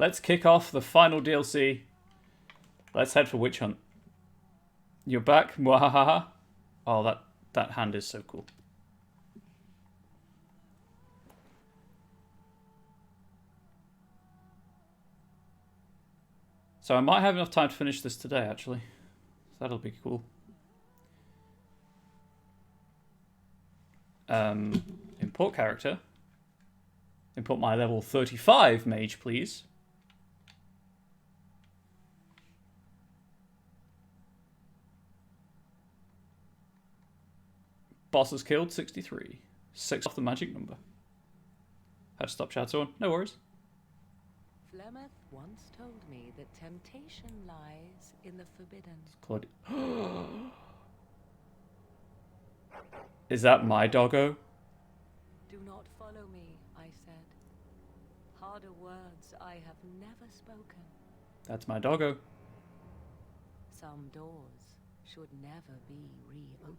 Let's kick off the final DLC. Let's head for Witch Hunt. You're back? Mwahaha. Oh, that hand is so cool. So I might have enough time to finish this today, actually. So that'll be cool. Import character. Import my level 35 mage, please. Bosses killed, 63. 6 off the magic number. Had to stop chat on. No worries. Flemeth once told me that temptation lies in the forbidden. Claudia. Is that my doggo? Do not follow me, I said. Harder words I have never spoken. That's my doggo. Some doors should never be reopened.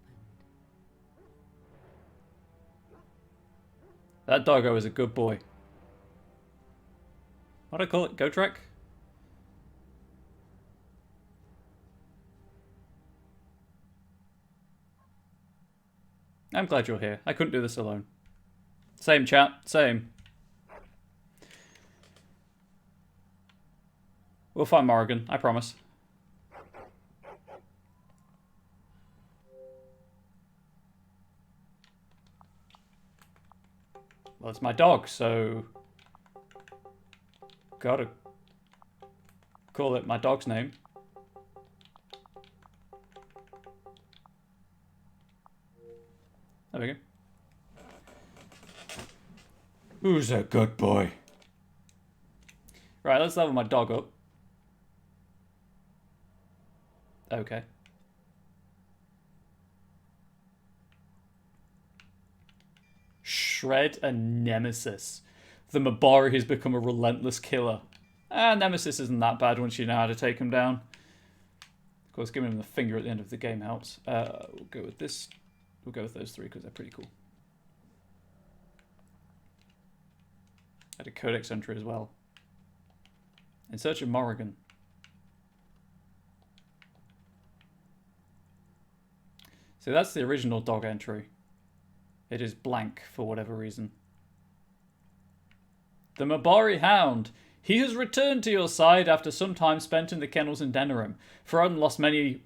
That doggo is a good boy. What do I call it? Gotrek? I'm glad you're here. I couldn't do this alone. Same chat. Same. We'll find Morrigan. I promise. Well, it's my dog, so... Gotta call it my dog's name. There we go. Who's a good boy? Right, let's level my dog up. Okay. Shred and Nemesis. The Mabari has become a relentless killer. Nemesis isn't that bad once you know how to take him down. Of course, giving him the finger at the end of the game helps. We'll go with this. We'll go with those three because they're pretty cool. Had a codex entry as well. In search of Morrigan. So that's the original dog entry. It is blank for whatever reason. The Mabari Hound. He has returned to your side after some time spent in the kennels in Denerim. Ferodon lost many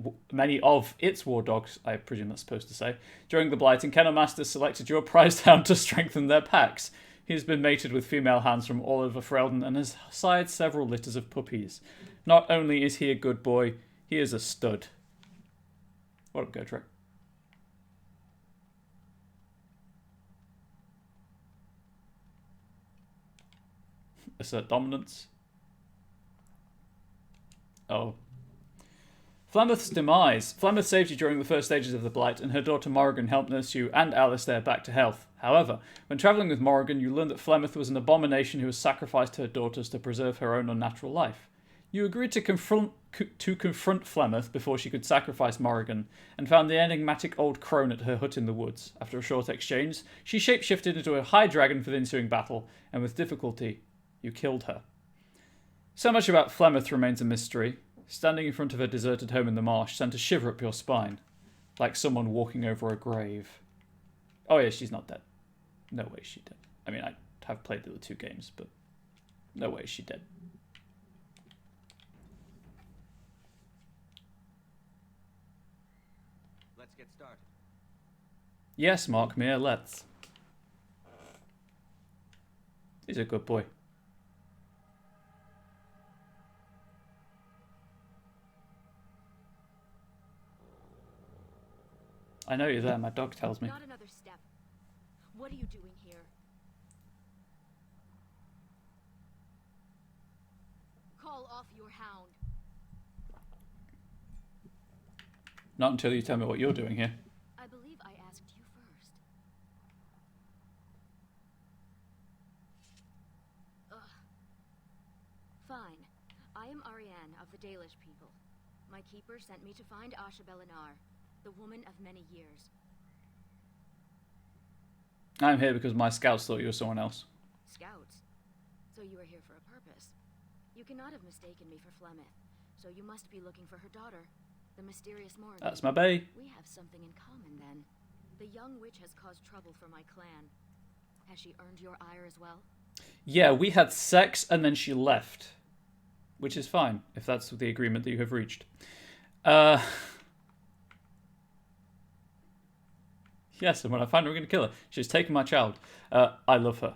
of its war dogs, I presume that's supposed to say, during the Blight, and Kennel Masters selected your prized hound to strengthen their packs. He has been mated with female hounds from all over Ferodon and has sired several litters of puppies. Not only is he a good boy, he is a stud. What up, Gotrek? Assert dominance. Oh. Flemeth's demise. Flemeth saved you during the first stages of the Blight, and her daughter Morrigan helped nurse you and Alistair back to health. However, when travelling with Morrigan, you learned that Flemeth was an abomination who has sacrificed her daughters to preserve her own unnatural life. You agreed to confront Flemeth before she could sacrifice Morrigan, and found the enigmatic old crone at her hut in the woods. After a short exchange, she shapeshifted into a high dragon for the ensuing battle, and with difficulty, you killed her. So much about Flemeth remains a mystery. Standing in front of her deserted home in the marsh sent a shiver up your spine, like someone walking over a grave. Oh yeah, she's not dead. No way she's dead. I mean, I have played the other two games, but no way she's dead. Let's get started. Yes, Mark Meir, let's. He's a good boy. I know you're there, my dog tells me. Not another step. What are you doing here? Call off your hound. Not until you tell me what you're doing here. I believe I asked you first. Ugh. Fine. I am Ariane of the Dalish people. My keeper sent me to find Asha Belinar, the woman of many years. I'm here because my scouts thought you were someone else. Scouts? So you are here for a purpose. You cannot have mistaken me for Flemeth, so you must be looking for her daughter, the mysterious Morrigan. That's my bae. We have something in common then. The young witch has caused trouble for my clan. Has she earned your ire as well? Yeah, we had sex and then she left. Which is fine, if that's the agreement that you have reached. Yes, and when I find her, we're going to kill her. She's taken my child. I love her.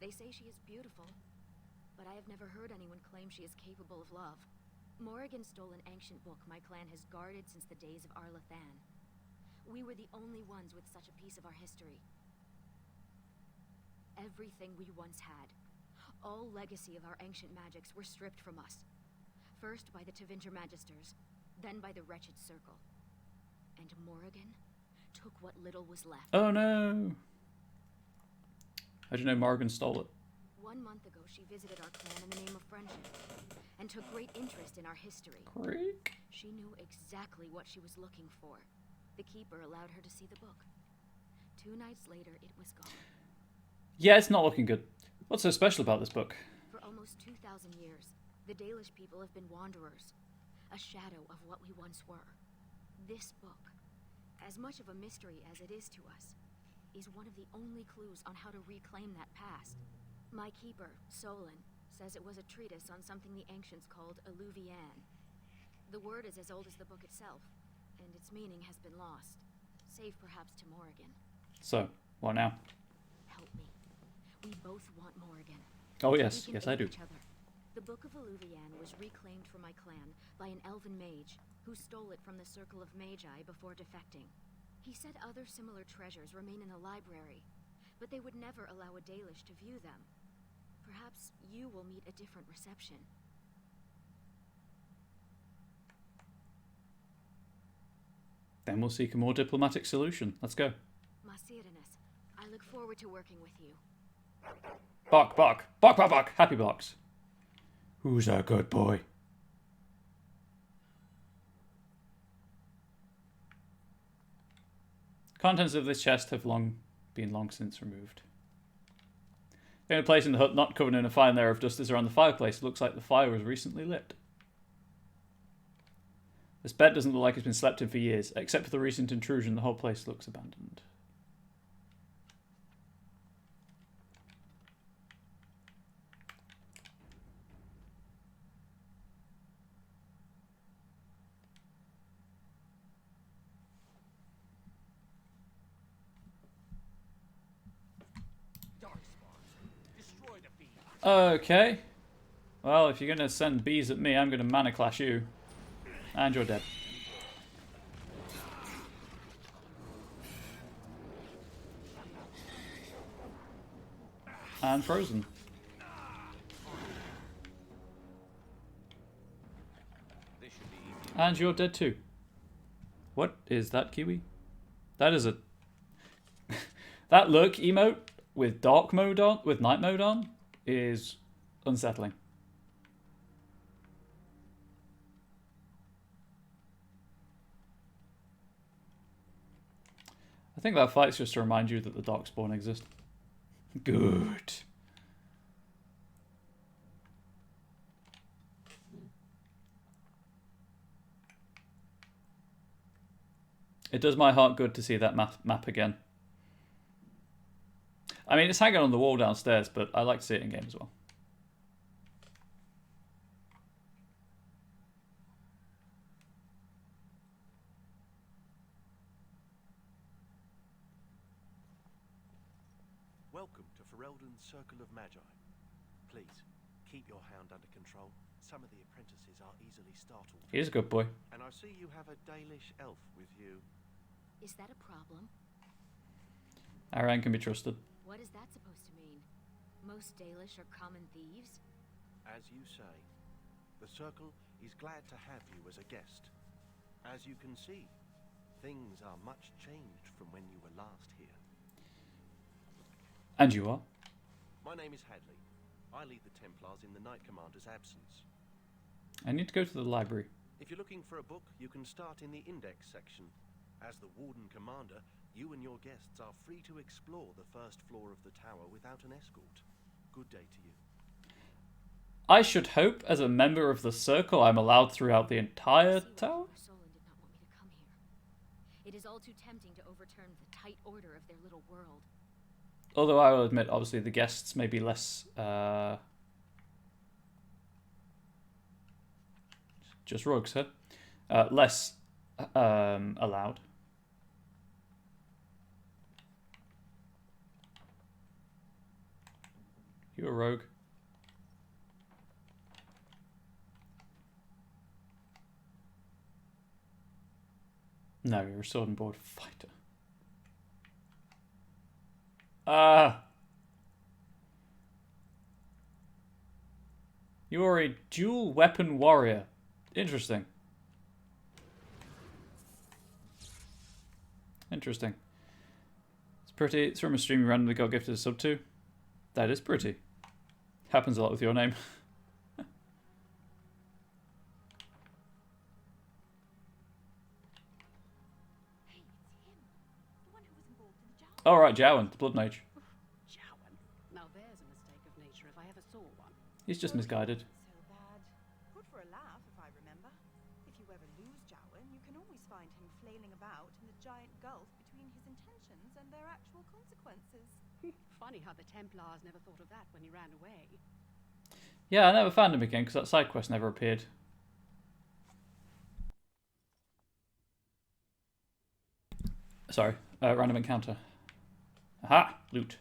They say she is beautiful, but I have never heard anyone claim she is capable of love. Morrigan stole an ancient book my clan has guarded since the days of Arlathan. We were the only ones with such a piece of our history. Everything we once had, all legacy of our ancient magics, were stripped from us. First by the Tevinter Magisters, then by the wretched Circle. And Morrigan took what little was left. Oh no! How'd you know Morrigan stole it? 1 month ago, she visited our clan in the name of friendship, and took great interest in our history. Creek. She knew exactly what she was looking for. The Keeper allowed her to see the book. 2 nights later, it was gone. Yeah, it's not looking good. What's so special about this book? For almost 2,000 years, the Dalish people have been wanderers, a shadow of what we once were. This book, as much of a mystery as it is to us, is one of the only clues on how to reclaim that past. My keeper, Solon, says it was a treatise on something the ancients called Alluvian. The word is as old as the book itself, and its meaning has been lost, save perhaps to Morrigan. So, what now? Help me. We both want Morrigan. Oh yes, We can yes I aid do. each other. The Book of Alluvian was reclaimed for my clan by an elven mage who stole it from the Circle of Magi before defecting. He said other similar treasures remain in the library, but they would never allow a Dalish to view them. Perhaps you will meet a different reception. Then we'll seek a more diplomatic solution. Let's go. Masirinis, I look forward to working with you. Bark, bark. Bark, bark, bark. Happy barks. Who's a good boy? Contents of this chest have been long since removed. The only place in the hut not covered in a fine layer of dust is around the fireplace. It looks like the fire was recently lit. This bed doesn't look like it's been slept in for years. Except for the recent intrusion, the whole place looks abandoned. Okay. Well, if you're going to send bees at me, I'm going to mana clash you. And you're dead. And frozen. And you're dead too. What is that, Kiwi? That is a... that look emote with dark mode on, with night mode on, is unsettling. I think that fight's just to remind you that the Darkspawn exist. Good. It does my heart good to see that map again. I mean, it's hanging on the wall downstairs, but I like to see it in game as well. Welcome to Ferelden's Circle of Magi. Please, keep your hound under control. Some of the apprentices are easily startled. He's a good boy. And I see you have a Dalish elf with you. Is that a problem? Aran can be trusted. What is that supposed to mean? Most Dalish are common thieves? As you say, the Circle is glad to have you as a guest. As you can see, things are much changed from when you were last here. And you are? My name is Hadley. I lead the Templars in the Knight Commander's absence. I need to go to the library. If you're looking for a book, you can start in the Index section. As the Warden Commander, you and your guests are free to explore the first floor of the tower without an escort. Good day to you. I should hope, as a member of the Circle, I'm allowed throughout the entire tower? Solon did not want me to come here. It is all too tempting to overturn the tight order of their little world. Although I will admit, obviously, the guests may be less... just rogues, huh? Less allowed. You a rogue? No, you're a sword and board fighter. You are a dual weapon warrior. Interesting. Interesting. It's pretty. It's from a stream you randomly got gifted a sub to. That is pretty. Happens a lot with your name. All right, Jowan, the Blood Mage. Jowan? Now there's a mistake of nature if I ever saw one. He's just misguided. So bad. Good for a laugh, if I remember. If you ever lose Jowan, you can always find him flailing about in the giant gulf between his intentions and their actual consequences. Funny how the Templars never thought of that when he ran away. Yeah, I never found him again because that side quest never appeared. Sorry, random encounter. Aha! Loot.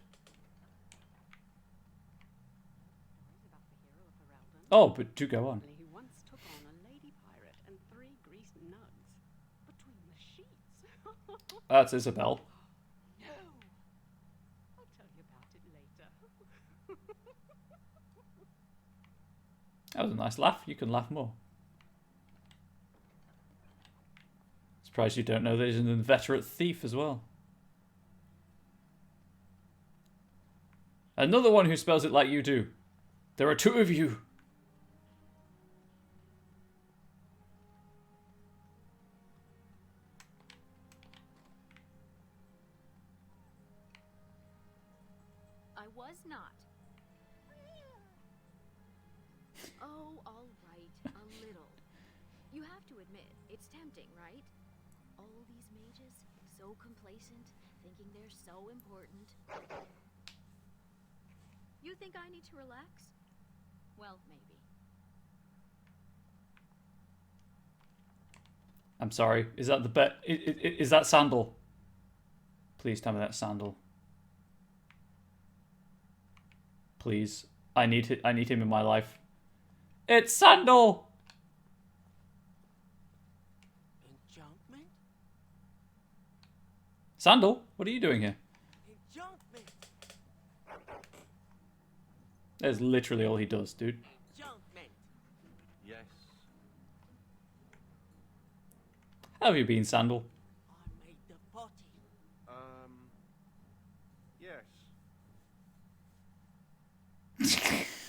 Oh, but do go on. He once took on a lady pirate and 3 greased nugs between the sheets. That's Isabel. No! I'll tell you about it later. That was a nice laugh. You can laugh more. Surprised you don't know that he's an inveterate thief as well. Another one who spells it like you do. There are 2 of you. I was not. Oh, all right, a little. You have to admit, it's tempting, right? All these mages, so complacent, thinking they're so important. You think I need to relax? Well, maybe. I'm sorry. Is that the bet? Is that Sandal? Please tell me that's Sandal. Please, I need him in my life. It's Sandal. Enchantment? Sandal, what are you doing here? Enchantment! That's literally all he does, dude. Enchantment! Yes. How have you been, Sandal? I made the potty. Yes. Enchantment?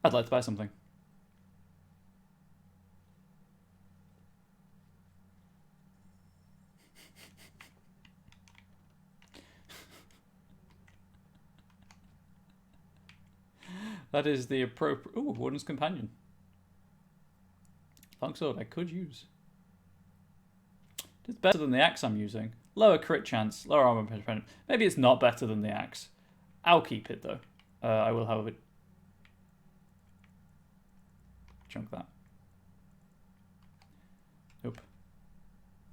I'd like to buy something. That is the appropriate... Ooh, Warden's Companion. Longsword I could use. It's better than the axe I'm using. Lower crit chance, lower armor penetration. Maybe it's not better than the axe. I'll keep it though. I will, however, chunk that. Nope.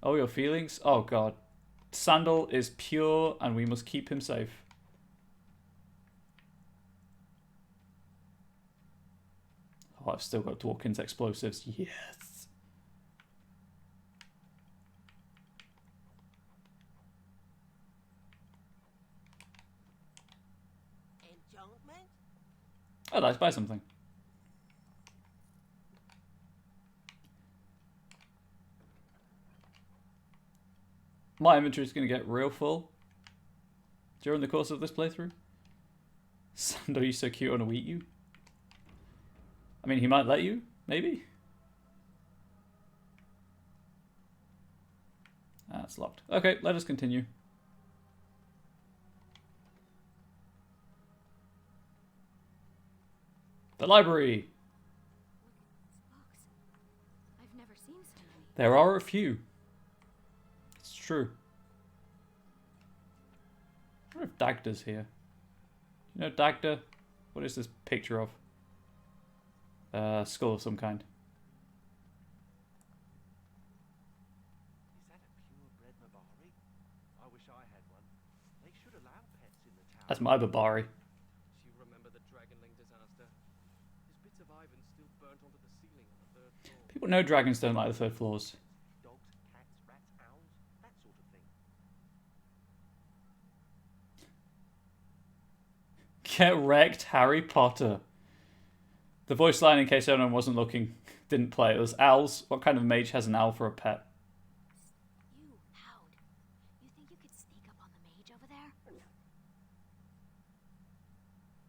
Oh, your feelings? Oh god. Sandal is pure and we must keep him safe. Oh, I've still got Dworkin's explosives. Yes. Enchantment? I'd like to buy something. My inventory is going to get real full during the course of this playthrough. Sandal, you so cute, I want to eat you. I mean, he might let you, maybe. That's locked. Okay, let us continue. The library. Books. I've never seen so many. There are a few. It's true. I wonder if Dagda's here. You know Dagda? What is this picture of? Skull of some kind. Is that a purebred Mabari? I wish I had one. They should allow pets in the tower. That's my Babari. Do you remember the Dragonling disaster? There's bits of Ivan still burnt onto the ceiling on the 3rd floor. People know dragons don't like the 3rd floors. Dogs, cats, rats, owls, that sort of thing. Get wrecked, Harry Potter. The voice line, in case anyone wasn't looking, didn't play. It was owls. What kind of mage has an owl for a pet? You, Hound. You think you could sneak up on the mage over there?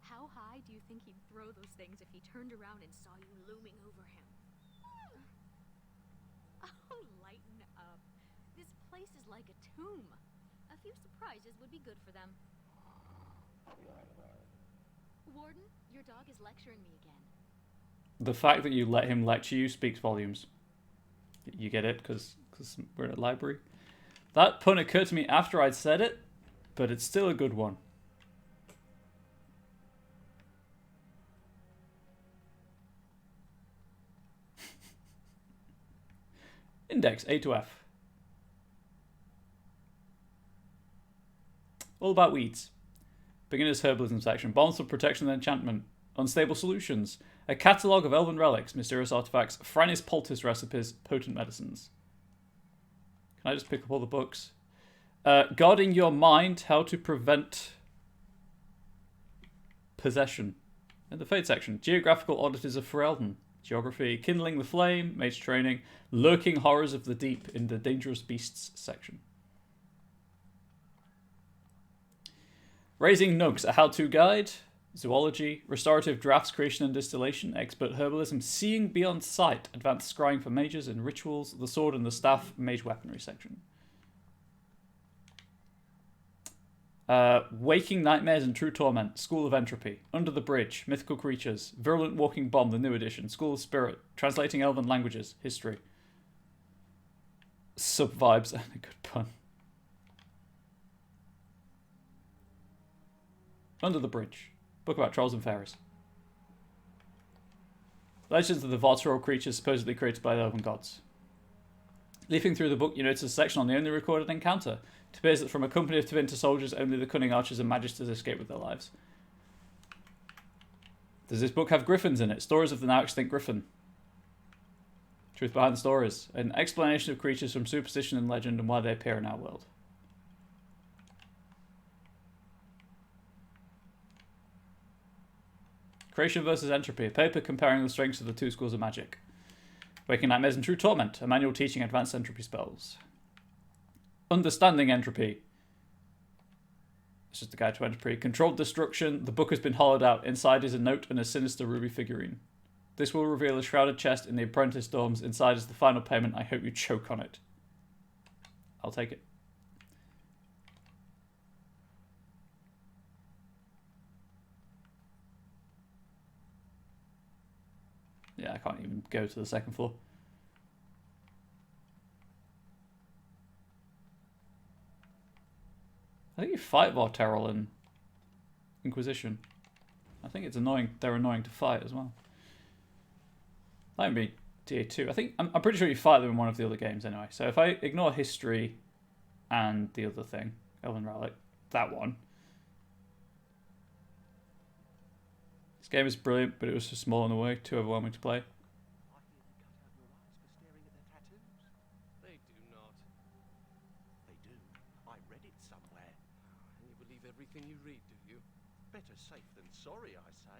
How high do you think he'd throw those things if he turned around and saw you looming over him? Oh, lighten up. This place is like a tomb. A few surprises would be good for them. Warden, your dog is lecturing me again. The fact that you let him lecture you speaks volumes. You get it? Because we're in a library. That pun occurred to me after I'd said it, but it's still a good one. Index, A to F. All about weeds. Beginner's herbalism section. Bonds for protection and enchantment. Unstable solutions. A catalogue of elven relics, mysterious artifacts, Frannis poultice recipes, potent medicines. Can I just pick up all the books? Guarding your mind, how to prevent possession. In the Fate section. Geographical oddities of Ferelden. Geography. Kindling the flame, mage training. Lurking horrors of the deep in the dangerous beasts section. Raising Nugs, a how-to guide. Zoology, restorative drafts, creation and distillation, expert herbalism, seeing beyond sight, advanced scrying for mages and rituals, the sword and the staff, mage weaponry section. Waking Nightmares and True Torment, School of Entropy, Under the Bridge, Mythical Creatures, Virulent Walking Bomb, the new edition, School of Spirit, Translating Elven Languages, History. Sub-vibes and a good pun. Under the Bridge. Book about trolls and fairies. Legends of the Voxel creatures supposedly created by the elven gods. Leafing through the book, you notice a section on the only recorded encounter. It appears that from a company of Tevinter soldiers, only the cunning archers and magisters escape with their lives. Does this book have griffins in it? Stories of the now extinct griffin. Truth behind the stories. An explanation of creatures from superstition and legend and why they appear in our world. Creation versus Entropy, a paper comparing the strengths of the two schools of magic. Waking Nightmares and True Torment, a manual teaching advanced entropy spells. Understanding Entropy. It's just a guide to entropy. Controlled Destruction, the book has been hollowed out. Inside is a note and a sinister ruby figurine. This will reveal a shrouded chest in the apprentice dorms. Inside is the final payment. I hope you choke on it. I'll take it. Yeah, I can't even go to the second floor. I think you fight Vorterol in Inquisition. I think it's annoying. They're annoying to fight as well. That might be TA2. I'm pretty sure you fight them in one of the other games anyway. So if I ignore history and the other thing, Elven Relic, that one. This game is brilliant, but it was too small in the way, too overwhelming to play. I hear they cut out your eyes for staring at their tattoos. They do not. They do. I read it somewhere. And you believe everything you read, do you? Better safe than sorry, I say.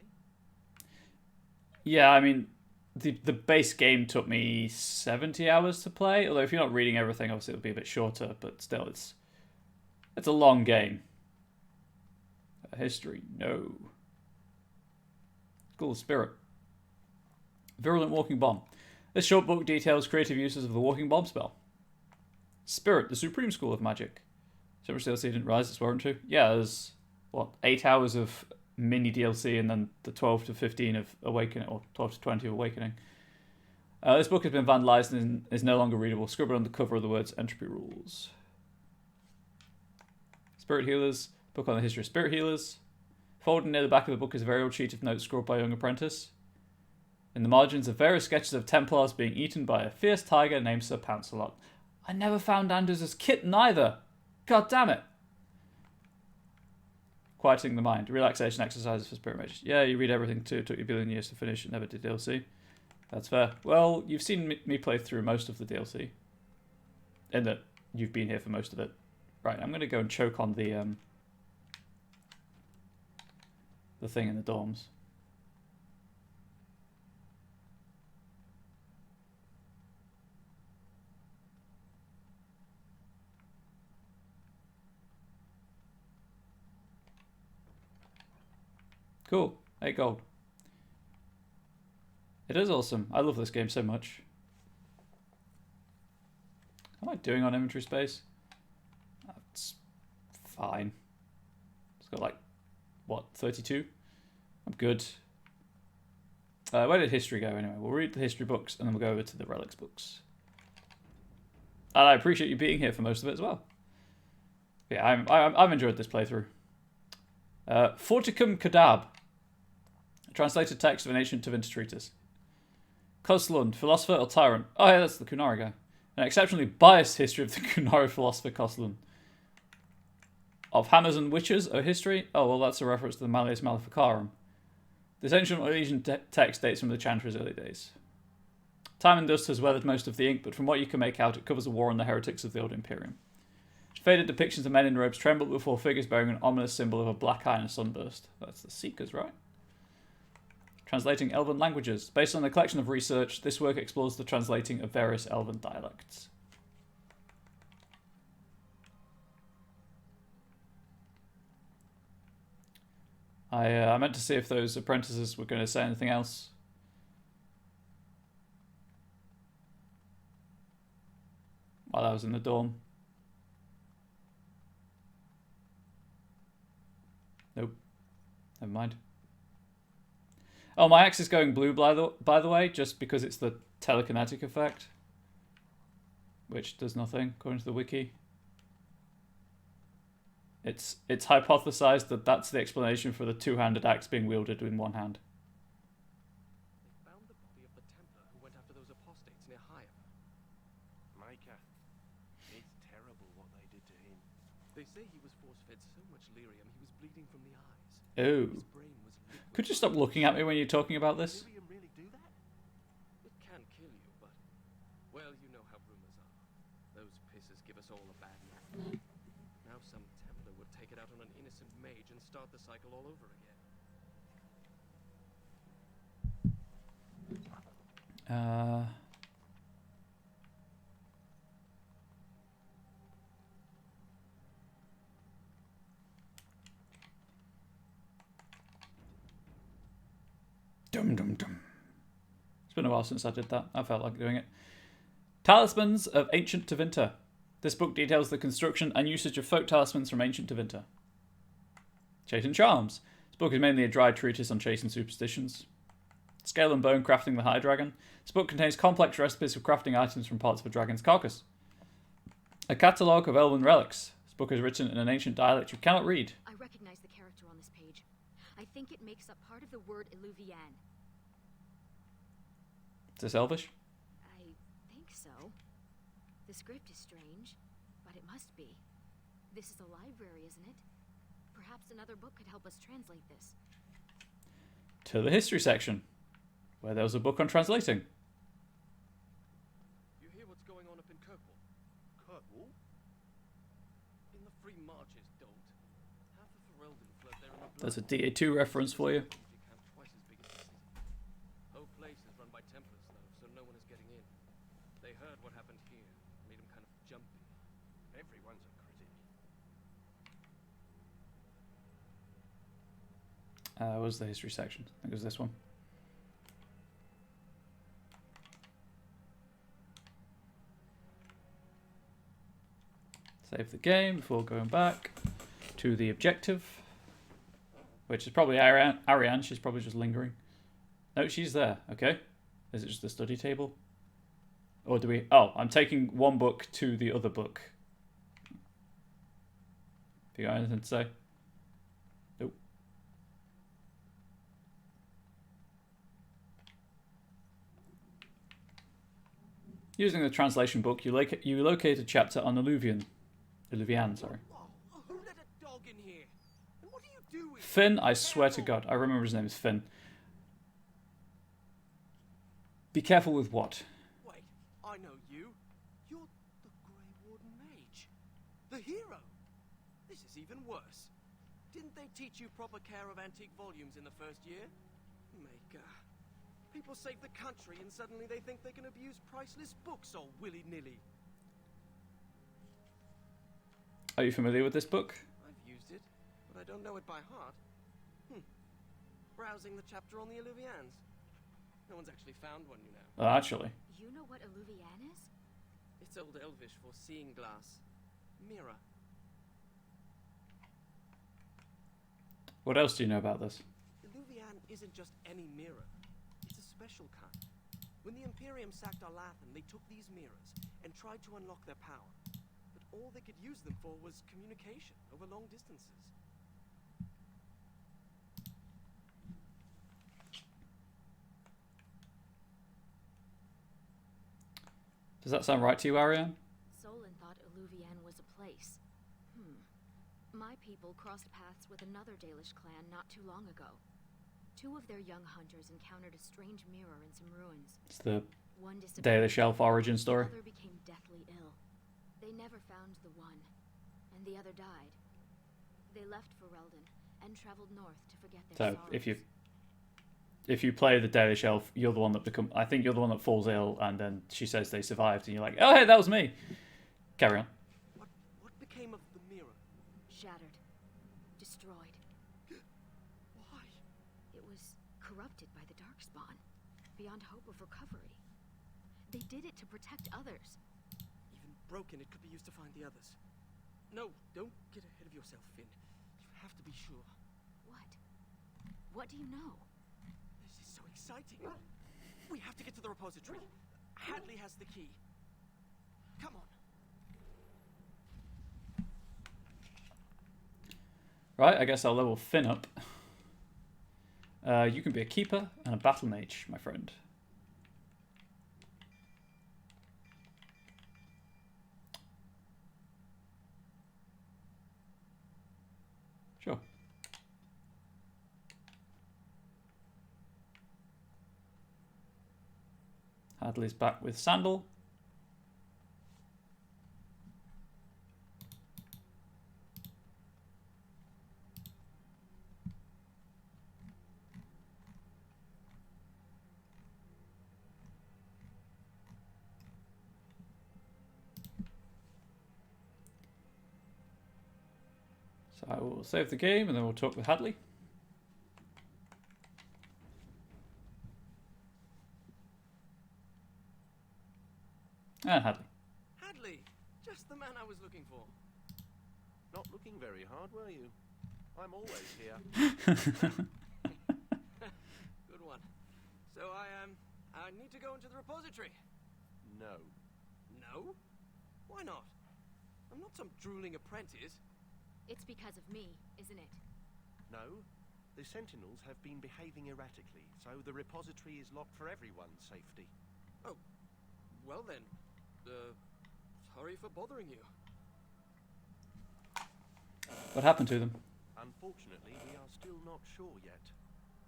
Yeah, I mean, the base game took me 70 hours to play. Although if you're not reading everything, obviously it'll be a bit shorter. But still, it's a long game. History, no. School of Spirit. Virulent Walking Bomb. This short book details creative uses of the Walking Bomb spell. Spirit, the supreme school of magic. So much DLC didn't rise its warrant to. Yeah, there's, 8 hours of mini DLC and then the 12 to 15 of Awakening, or 12 to 20 of Awakening. This book has been vandalized and is no longer readable. Scribbled on the cover of the words Entropy Rules. Spirit Healers. Book on the history of Spirit Healers. Folded near the back of the book is a very old sheet of notes scrawled by a young apprentice. In the margins are various sketches of Templars being eaten by a fierce tiger named Sir Pouncelot. I never found Anders' kitten either. God damn it. Quieting the mind. Relaxation exercises for spirit mages. Yeah, you read everything too. It took you a billion years to finish and never did DLC. That's fair. Well, you've seen me play through most of the DLC. In that you've been here for most of it. Right, I'm going to go and choke on the thing in the dorms. Cool. 8 gold. It is awesome. I love this game so much. How am I doing on inventory space? That's fine. It's got like, what, 32? I'm good. Where did history go anyway? We'll read the history books and then we'll go over to the relics books. And I appreciate you being here for most of it as well. Yeah, I've enjoyed this playthrough. Forticum Cadab. A translated text of an ancient Tevinter treatise. Koslund, philosopher or tyrant? Oh yeah, that's the Kunari guy. An exceptionally biased history of the Kunari philosopher Koslund. Of Hammers and Witches, a history? Oh, well, that's a reference to the Malleus Maleficarum. This ancient Milesian text dates from the Chantry's early days. Time and dust has weathered most of the ink, but from what you can make out, it covers a war on the heretics of the Old Imperium. Faded depictions of men in robes trembled before figures bearing an ominous symbol of a black eye and a sunburst. That's the Seekers, right? Translating Elven languages. Based on a collection of research, this work explores the translating of various Elven dialects. I meant to see if those apprentices were going to say anything else. While I was in the dorm. Nope. Never mind. Oh, my axe is going blue by the way, just because it's the telekinetic effect. Which does nothing, according to the wiki. It's hypothesized that that's the explanation for the two-handed axe being wielded in one hand. They found the body of the Templar who went after those apostates near Hyam. Micah, it's terrible what they did to him. They say he was force-fed so much lyrium he was bleeding from the eyes. Oh. His brain was liquid. Could you stop looking at me when you're talking about this? Lyrium really do that? It can kill you, but... well, you know how rumors are. Those pisses give us all a bad name. Now some Templar would take it out on an innocent mage and start the cycle all over again. Dum dum dum. It's been a while since I did that. I felt like doing it. Talismans of Ancient Tevinter. This book details the construction and usage of folk talismans from ancient Tevinter. Chase and Charms. This book is mainly a dry treatise on chase and superstitions. Scale and Bone Crafting the High Dragon. This book contains complex recipes for crafting items from parts of a dragon's carcass. A catalogue of elven relics. This book is written in an ancient dialect you cannot read. I recognize the character on this page. I think it makes up part of the word Illuvian. Is this Elvish? I think so. The script is strange, but it must be. This is a library, isn't it? Perhaps another book could help us translate this. To the history section, where there was a book on translating. You hear what's going on up in Kirkwall? Kirkwall? In the Free Marches, don't. Half of Ferelden fled there in the There's a DA2 reference for you. camp twice as big as the city. Whole place is run by Templars, though, so no one is getting in. They heard what happened here, made them kind of jumpy. Everyone's a critic. What was the history section? I think it was this one. Save the game before going back to the objective. which is probably Ariane. She's probably just lingering. No, she's there. Okay. Is it just the study table? Or do we... Oh, I'm taking one book to the other book. Have you got anything to say? Nope. Using the translation book, you locate a chapter on Illuvian, sorry. Who let a dog in here? And what are you doing? Finn, I swear to God, I remember his name is Finn. Be careful with what? Wait, I know you. You're the Grey Warden Mage. The hero. This is even worse. Didn't they teach you proper care of antique volumes in the first year? Maker. People save the country and suddenly they think they can abuse priceless books all willy-nilly. Are you familiar with this book? I've used it, but I don't know it by heart. Browsing the chapter on the Illuvians. No one's actually found one, you know. Oh, actually. You know what Illuvian is? It's Old Elvish for seeing glass. Mirror. What else do you know about this? Illuvian isn't just any mirror. It's a special kind. When the Imperium sacked Arlathan, they took these mirrors and tried to unlock their power. But all they could use them for was communication over long distances. Does that sound right to you, Ariane? Solon thought Illuvian was a place. My people crossed paths with another Dalish clan not too long ago. Two of their young hunters encountered a strange mirror in some ruins. It's the One disappeared. Dalish elf origin story. The other became deathly ill. They never found the one, and the other died. They left for Reldon and traveled north to forget their So sorrows. if you play the Dalish elf, you're the one that I think you're the one that falls ill, and then she says they survived, and you're like, oh hey, that was me. Carry on. What became of the mirror? Shattered. Destroyed. Why? It was corrupted by the Darkspawn, beyond hope of recovery. They did it to protect others. Even broken, it could be used to find the others. No, don't get ahead of yourself, Finn. You have to be sure. What? What do you know? This is so exciting. We have to get to the repository. Hadley has the key. Come on. Right, I guess I'll level Finn up. You can be a keeper and a battle mage, my friend. Sure. Hadley's back with Sandal. So I will save the game and then we'll talk with Hadley. And Hadley. Hadley! Just the man I was looking for. Not looking very hard, were you? I'm always here. Good one. So I need to go into the repository. No. No? Why not? I'm not some drooling apprentice. It's because of me, isn't it? No. The Sentinels have been behaving erratically, so the repository is locked for everyone's safety. Oh. Well then. Sorry for bothering you. What happened to them? Unfortunately, we are still not sure yet.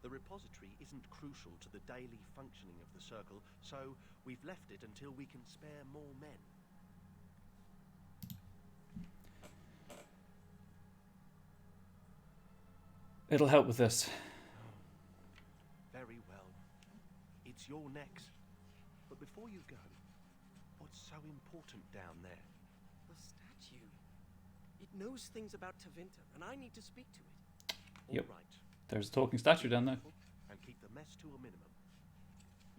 The repository isn't crucial to the daily functioning of the Circle, so we've left it until we can spare more men. It'll help with this. Very well. It's your next. But before you go, what's so important down there? The statue. It knows things about Tevinter, and I need to speak to it. Yep. All right. There's a talking statue down there. And keep the mess to a minimum.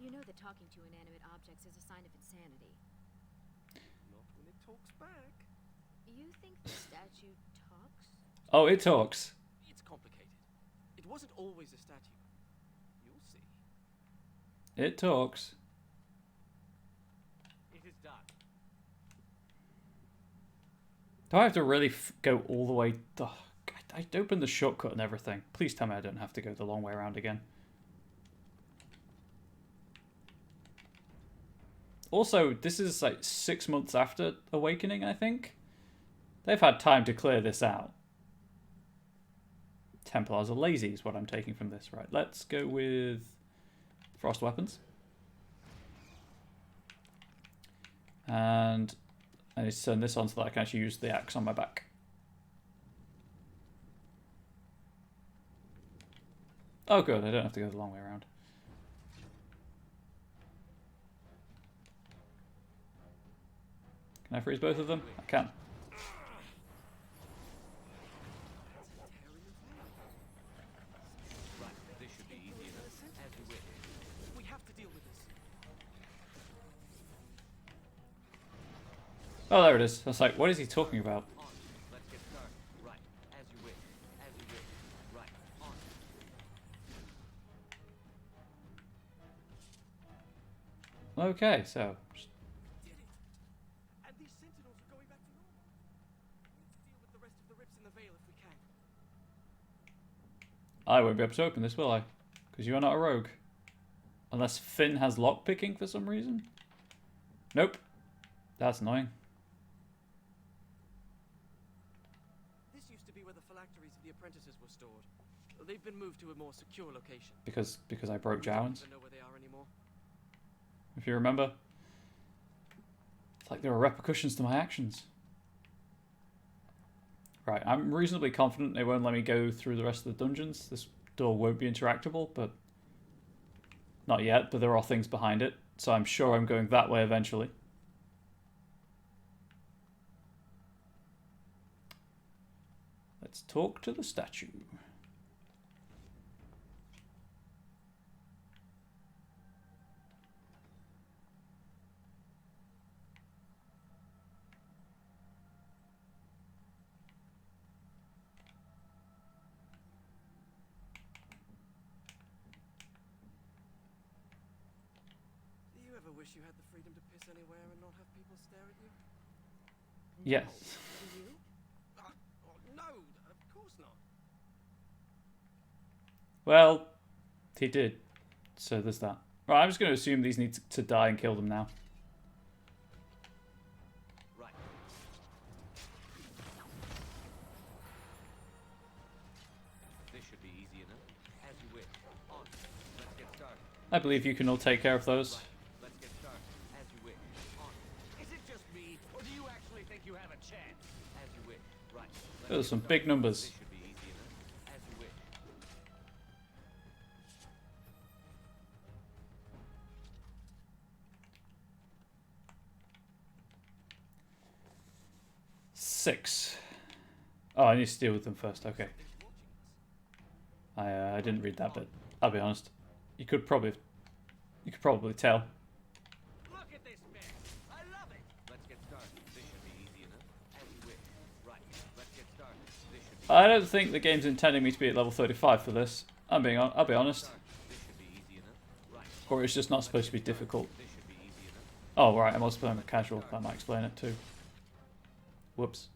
You know that talking to inanimate objects is a sign of insanity. Not when it talks back. You think the statue talks? Oh, it talks. It's complicated. It wasn't always a statue. You'll see. It talks. It is done. Do I have to really go all the way? Oh, I'd open the shortcut and everything. Please tell me I don't have to go the long way around again. Also, this is like 6 months after Awakening, I think. They've had time to clear this out. Templars are lazy is what I'm taking from this. Right, let's go with frost weapons. And I need to turn this on so that I can actually use the axe on my back. Oh good, I don't have to go the long way around. Can I freeze both of them? I can. Right, this should be easy enough. As you wish. We have to deal with this. Oh, there it is. I was like, what is he talking about? On. Let's get started. Right, as you wish. As you wish. Right, on. Okay, so Did it. And these sentinels are going back to normal. We need to deal with the rest of the rips in the veil if we can. I won't be able to open this, will I? Because you are not a rogue. Unless Finn has lockpicking for some reason. Nope. That's annoying. This used to be where the phylacteries of the apprentices were stored. They've been moved to a more secure location. Because I broke We don't Jowen's. even know where they are anymore. If you remember. It's like there are repercussions to my actions. Right, I'm reasonably confident they won't let me go through the rest of the dungeons. This door won't be interactable, but... Not yet, but there are things behind it. So I'm sure I'm going that way eventually. Let's talk to the statue. Do you ever wish you had the freedom to piss anywhere and not have people stare at you? Yes. Do you? No, of course not. Well, he did. So there's that. Right, I'm just going to assume these need to die and kill them now. Right. This should be easy enough. As you wish. On. Let's get started. I believe you can all take care of those. Right. Let's get started. As you wish. On. Is it just me, or do you actually think you have a chance? As you wish. Right. Let's Those are get some started. big numbers. This should be easy enough. As you wish. 6. Oh, I need to deal with them first. Okay. I didn't read that bit. I'll be honest. You could probably tell. Look at this mess. I love it. Let's get started. This should be easy enough. As you wish. Right. Let's get started. This should be I don't think the game's intending me to be at level 35 for this. I'll be honest. This should be easy enough. Right. Or it's just not supposed to be difficult. This should be easy enough. Oh, right. I'm also playing with casual. That might explain it too. Whoops.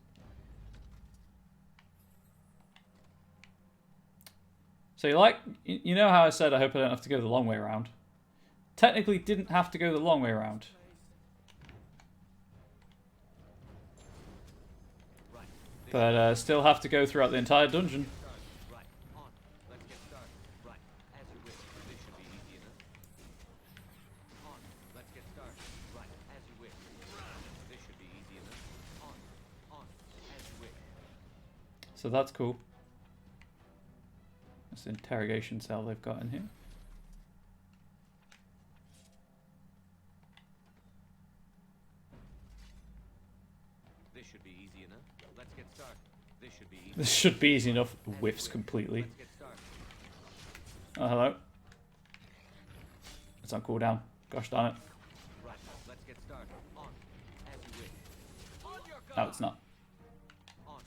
So you know how I said I hope I don't have to go the long way around? Technically didn't have to go the long way around. Right. But still have to go throughout the entire dungeon. Right. On. Let's get started. Right. As you wish. This should be easy enough. On. Let's get started. Right. As you wish. This should be easy enough. On. As you wish. So that's cool. That's the interrogation cell they've got in here. This should be easy enough. Let's get started. This should be easy. This should be easy enough. Whiffs completely. Let's get started. Oh, hello. It's on cooldown. Gosh darn it. Right. Let's get started. On. As you wish. On your No, guard. it's not. On.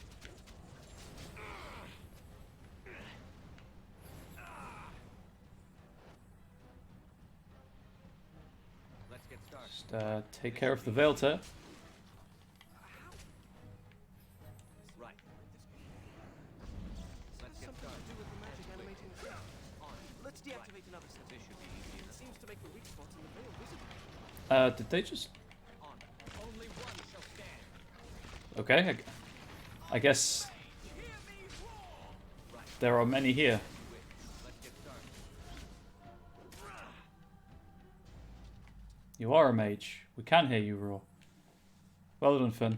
Just take care of the Veilter. Right. Let's get started. To do with the magic animating the sound. On. Let's deactivate another sensor. This should be easy. It seems to make the weak spots in the veil visible. Did they just... On. Only one shall stand. Okay, I guess there are many here. Let's get started. You are a mage. We can hear you roar. Well done, Finn.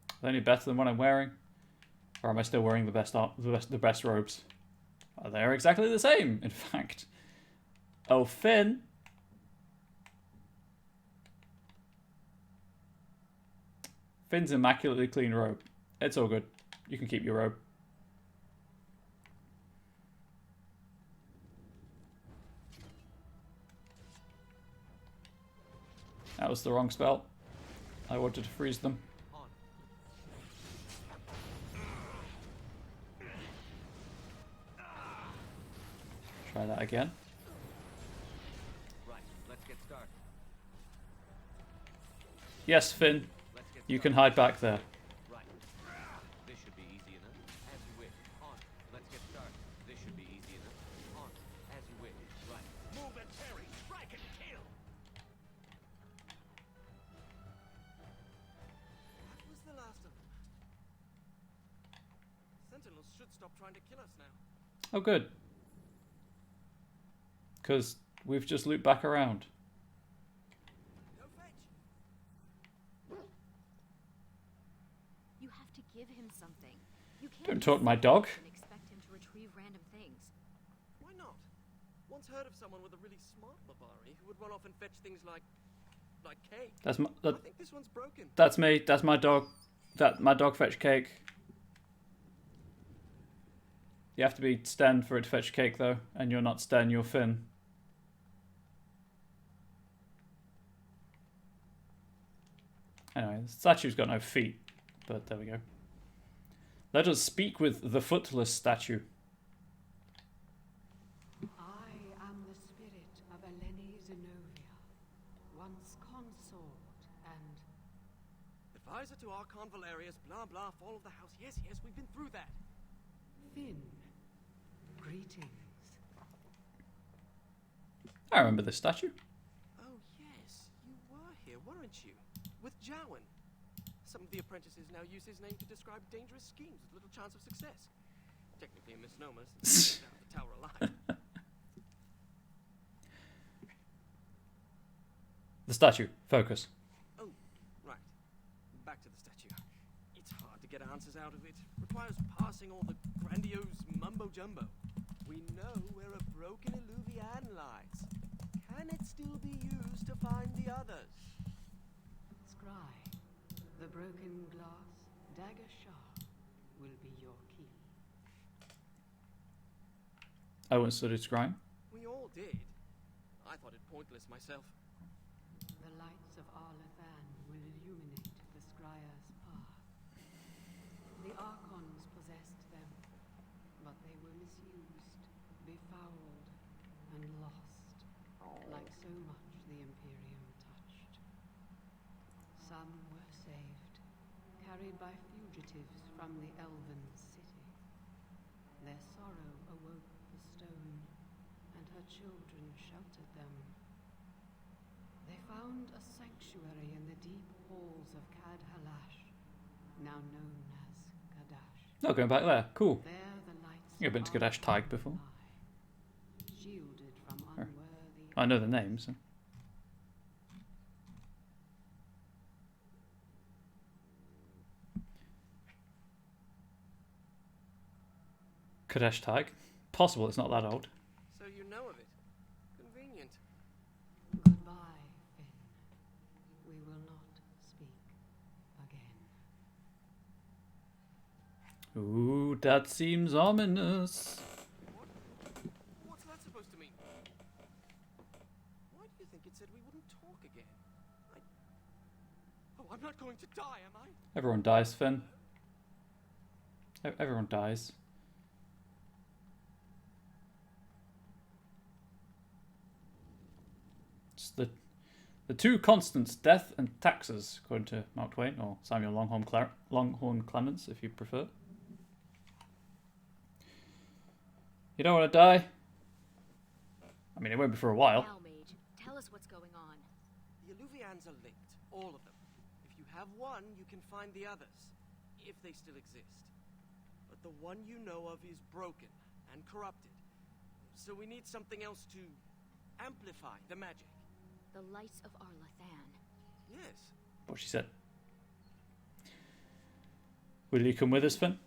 Are they any better than what I'm wearing? Or am I still wearing the best robes? Oh, they're exactly the same, in fact. Oh, Finn. Finn's immaculately clean robe. It's all good. You can keep your robe. That was the wrong spell. I wanted to freeze them. Try that again. Right. Let's get started. Yes, Finn. You can hide back there. Right. This should be easy enough. As you wish. On. Let's get started. This should be easy enough. On. As you wish. Right. Move and parry. Strike and kill. That was the last of them. Sentinels should stop trying to kill us now. Oh, good. Because we've just looped back around. No fetch. You have to give him something. You can't Don't talk to my dog. and expect him to retrieve random things. Why not? Once heard of someone with a really smart Labari who would run off and fetch things like cake. That's my. I think this one's broken. That's me. That's my dog. My dog fetch cake. You have to be Sten for it to fetch cake, though, and you're not Sten. You're Finn. Anyway, the statue's got no feet, but there we go. Let us speak with the footless statue. I am the spirit of Eleni Zenobia, once consort and... Advisor to Archon Valerius, blah blah, fall of the house. Yes, we've been through that. Finn. Greetings. I remember this statue. Oh yes, you were here, weren't you? With Jowan. Some of the apprentices now use his name to describe dangerous schemes with little chance of success. Technically a misnomer since he kept out the tower alive. The statue. Focus. Oh, right. Back to the statue. It's hard to get answers out of it. Requires parsing all the grandiose mumbo-jumbo. We know where a broken Illuvian lies. Can it still be used to find the others? Scry, the broken glass dagger shard will be your key. I once studied scrying. We all did. I thought it pointless myself. The lights of Arlathan will illuminate the scryer's path. The Archons possessed them, but they were misused, befouled, and lost, like so much the Imperium touched. Some were saved, carried by fugitives from the Elven city. Their sorrow awoke the stone, and her children sheltered them. They found a sanctuary in the deep halls of Cad Halash, now known as Kadash. Oh, going back there. Cool. There the lights I've been to Kadash Tig before. shielded from unworthy. I know the name, so. Kadesh Tig. Possible it's not that old. So you know of it. Convenient. Goodbye, Finn. We will not speak again. Ooh, that seems ominous. What's that supposed to mean? Why do you think it said we wouldn't talk again? Oh, I'm not going to die, am I? Everyone dies, Finn. Everyone dies. The two constants, death and taxes, according to Mark Twain, or Samuel Longhorn Clemens, if you prefer. You don't want to die? I mean, it won't be for a while. Now, Mage, tell us what's going on. The Alluvians are linked, all of them. If you have one, you can find the others, if they still exist. But the one you know of is broken and corrupted. So we need something else to amplify the magic. The lights of Arlathan. Yes. What she said. Will you come with us, Finn?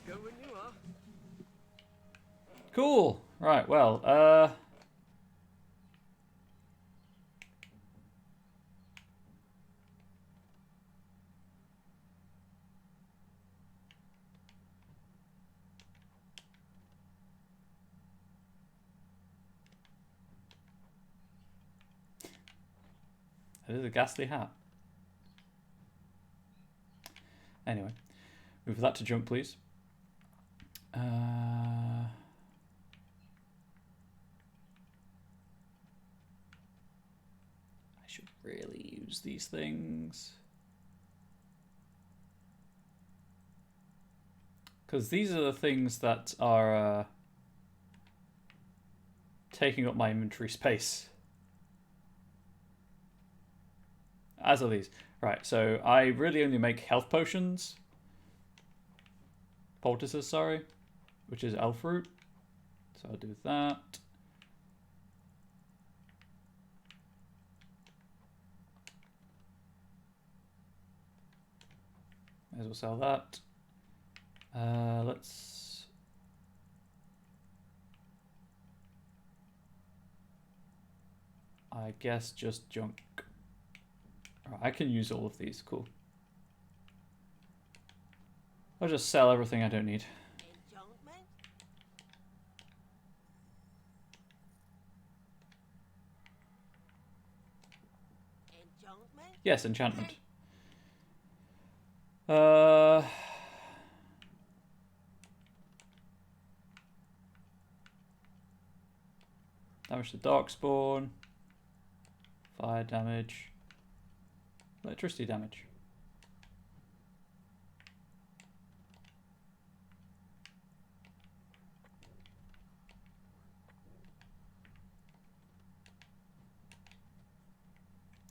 Go when you are. Cool. Right, well, it is a ghastly hat. Anyway, move that to jump, please. I should really use these things. Because these are the things that are taking up my inventory space. As are these. Right, so I really only make health potions. Poultices, sorry. Which is elf root. So I'll do that. May as well sell that. Let's... I guess just junk. Right, I can use all of these, cool. I'll just sell everything I don't need. Enchantment? Enchantment? Yes, enchantment. Damage to Darkspawn. Fire damage. Electricity damage.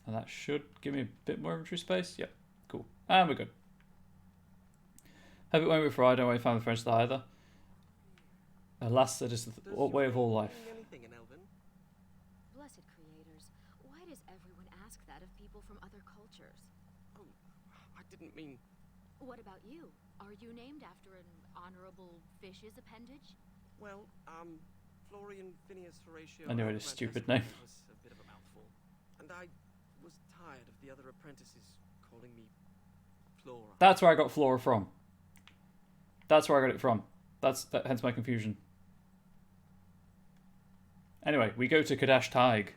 And that should give me a bit more inventory space. Yep, cool. And we're good. Have it went before I don't want to find the French that either. Alas, that is the way of all life. Anything in Elven? Blessed creators, why does everyone ask that of people from other cultures? Oh, I didn't mean... What about you? Are you named after an honorable fish's appendage? Well, Florian Phineas Horatio... I knew it, a stupid name. ...was a bit of a mouthful. And I was tired of the other apprentices calling me Flora. That's where I got Flora from. That's where I got it from. Hence my confusion. Anyway, we go to Kadash Taig.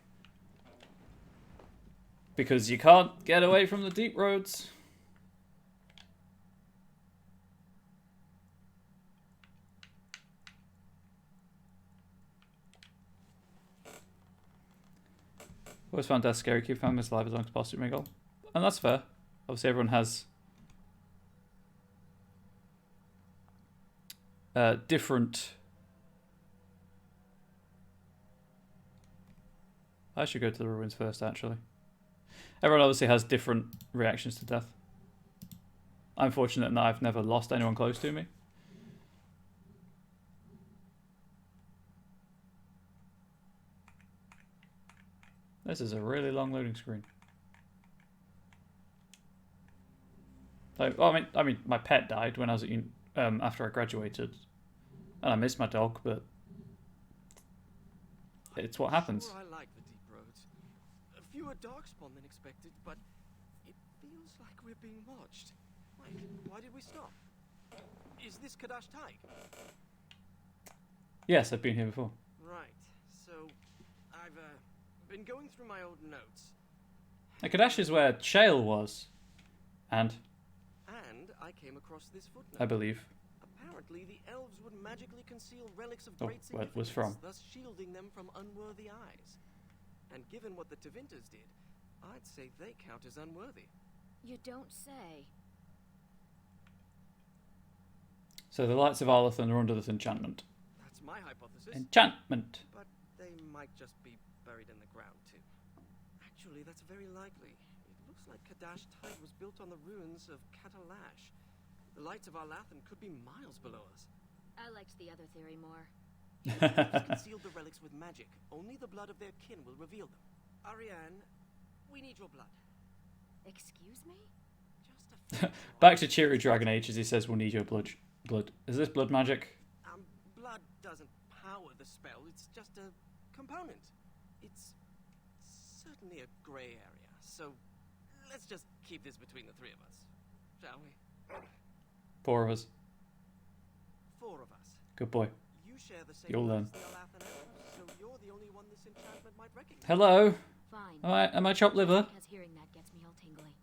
Because you can't get away from the deep roads. Always found death scary. Keep families alive as long as possible, my goal. And that's fair. Obviously everyone has different... I should go to the ruins first, actually. Everyone obviously has different reactions to death. I'm fortunate in that I've never lost anyone close to me. This is a really long loading screen. I mean, my pet died when I was at after I graduated, and I miss my dog, but it's what happens. Sure, I like the deep roads. Fewer darkspawn than expected, but it feels like we're being watched. Wait, why did we stop? Is this Kadash Taig? Yes, I've been here before. Right. So, I've been going through my old notes. Now, Kadash is where Shale was, and I came across this footnote. I believe. Apparently, the elves would magically conceal relics of Oh, great where significance, it was from. thus shielding them from unworthy eyes. And given what the Tevinter's did, I'd say they count as unworthy. You don't say. So the lights of Arlathan are under this enchantment. That's my hypothesis. Enchantment! But they might just be buried in the ground, too. Actually, that's very likely. It looks like Kadash Tide was built on the ruins of Katalash. The lights of Arlathan could be miles below us. I liked the other theory more. They've concealed the relics with magic. Only the blood of their kin will reveal them. Ariane, we need your blood. Excuse me? Just a Back to cheery Dragon Age as he says we'll need your blood. Is this blood magic? Blood doesn't power the spell. It's just a component. It's certainly a gray area. So let's just keep this between the three of us, shall we? 4 of us. 4 of us. Good boy. You share the same You'll learn. lives as the Alathan elves, so you're the only one this enchantment might recognize. Hello? Fine. Am I chopped liver? Because hearing that gets me all tingly.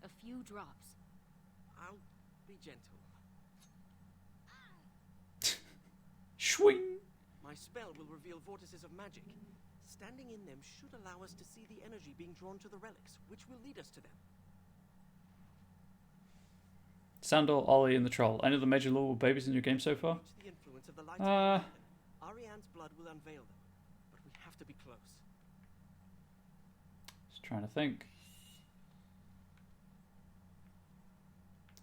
A few drops. I'll be gentle. Swing! My spell will reveal vortices of magic. Standing in them should allow us to see the energy being drawn to the relics, which will lead us to them. Sandal, Ollie, and the Troll. Any of the major lovable babies in your game so far? The influence of the lights of Arlathan. Ariane's blood will unveil them, but we have to be close. Just trying to think.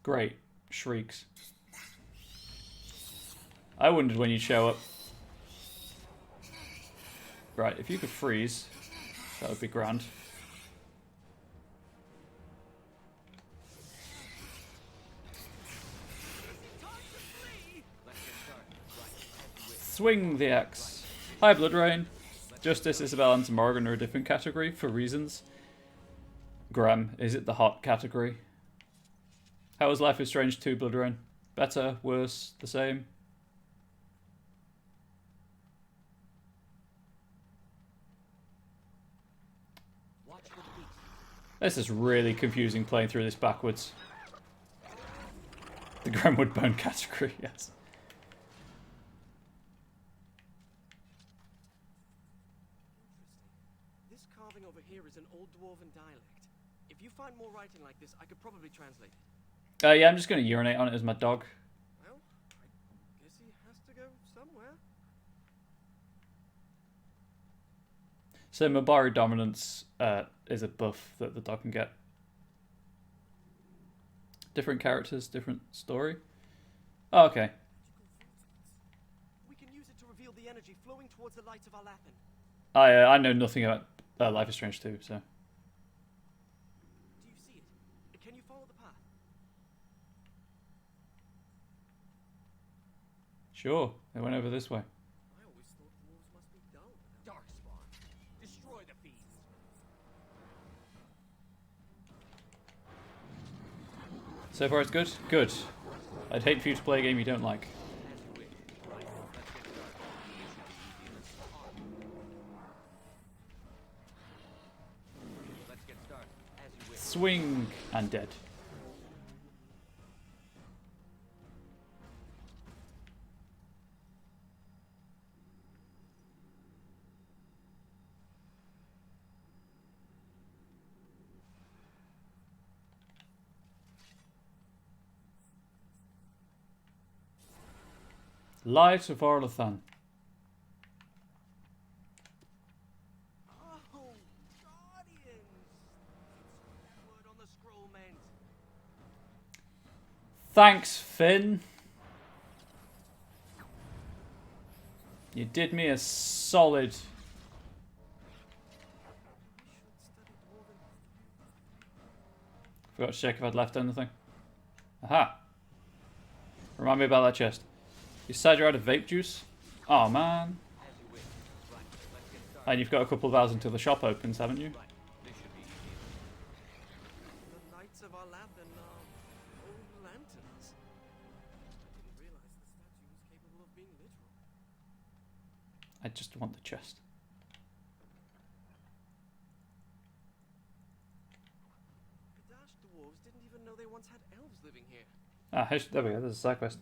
Great. Shrieks. I wondered when you'd show up. Right, if you could freeze, that would be grand. Swing the axe. Hi, Blood Rain. Justice, Isabel, and Morgan are a different category for reasons. Graham, is it the hot category? How was Life is Strange 2, Blood Rain? Better, worse, the same? This is really confusing playing through this backwards. The Grimwood Bone category, yes. This carving over here is an old dwarven dialect. If you find more writing like this, I could probably translate it. Yeah, I'm just going to urinate on it as my dog. Well, I guess he has to go somewhere. So Mabari Dominance is a buff that the dog can get. Different characters, different story. Oh, okay. We can use it to reveal the energy flowing towards the lights of Arlathan. I know nothing about Life is Strange 2, so. Do you see it? Can you follow the path? Sure, they went over this way. I always thought dwarves must be dull. Darkspawn. Destroy the beast. So far it's good? Good. I'd hate for you to play a game you don't like. Let's get started. As you wish. Swing and dead. Light of Arlathan. Oh, Guardians! That word on the scroll meant. Thanks, Finn. You did me a solid. Forgot to check if I'd left anything. Aha. Remind me about that chest. You said you're out of vape juice? Oh man. And you've got a couple of hours until the shop opens, haven't you? The lights of Arlathan are old lanterns. I didn't realize the statue was capable of being literal. I just want the chest. Kadash dwarves didn't even know they once had elves living here. Ah, there we go, there's a side quest.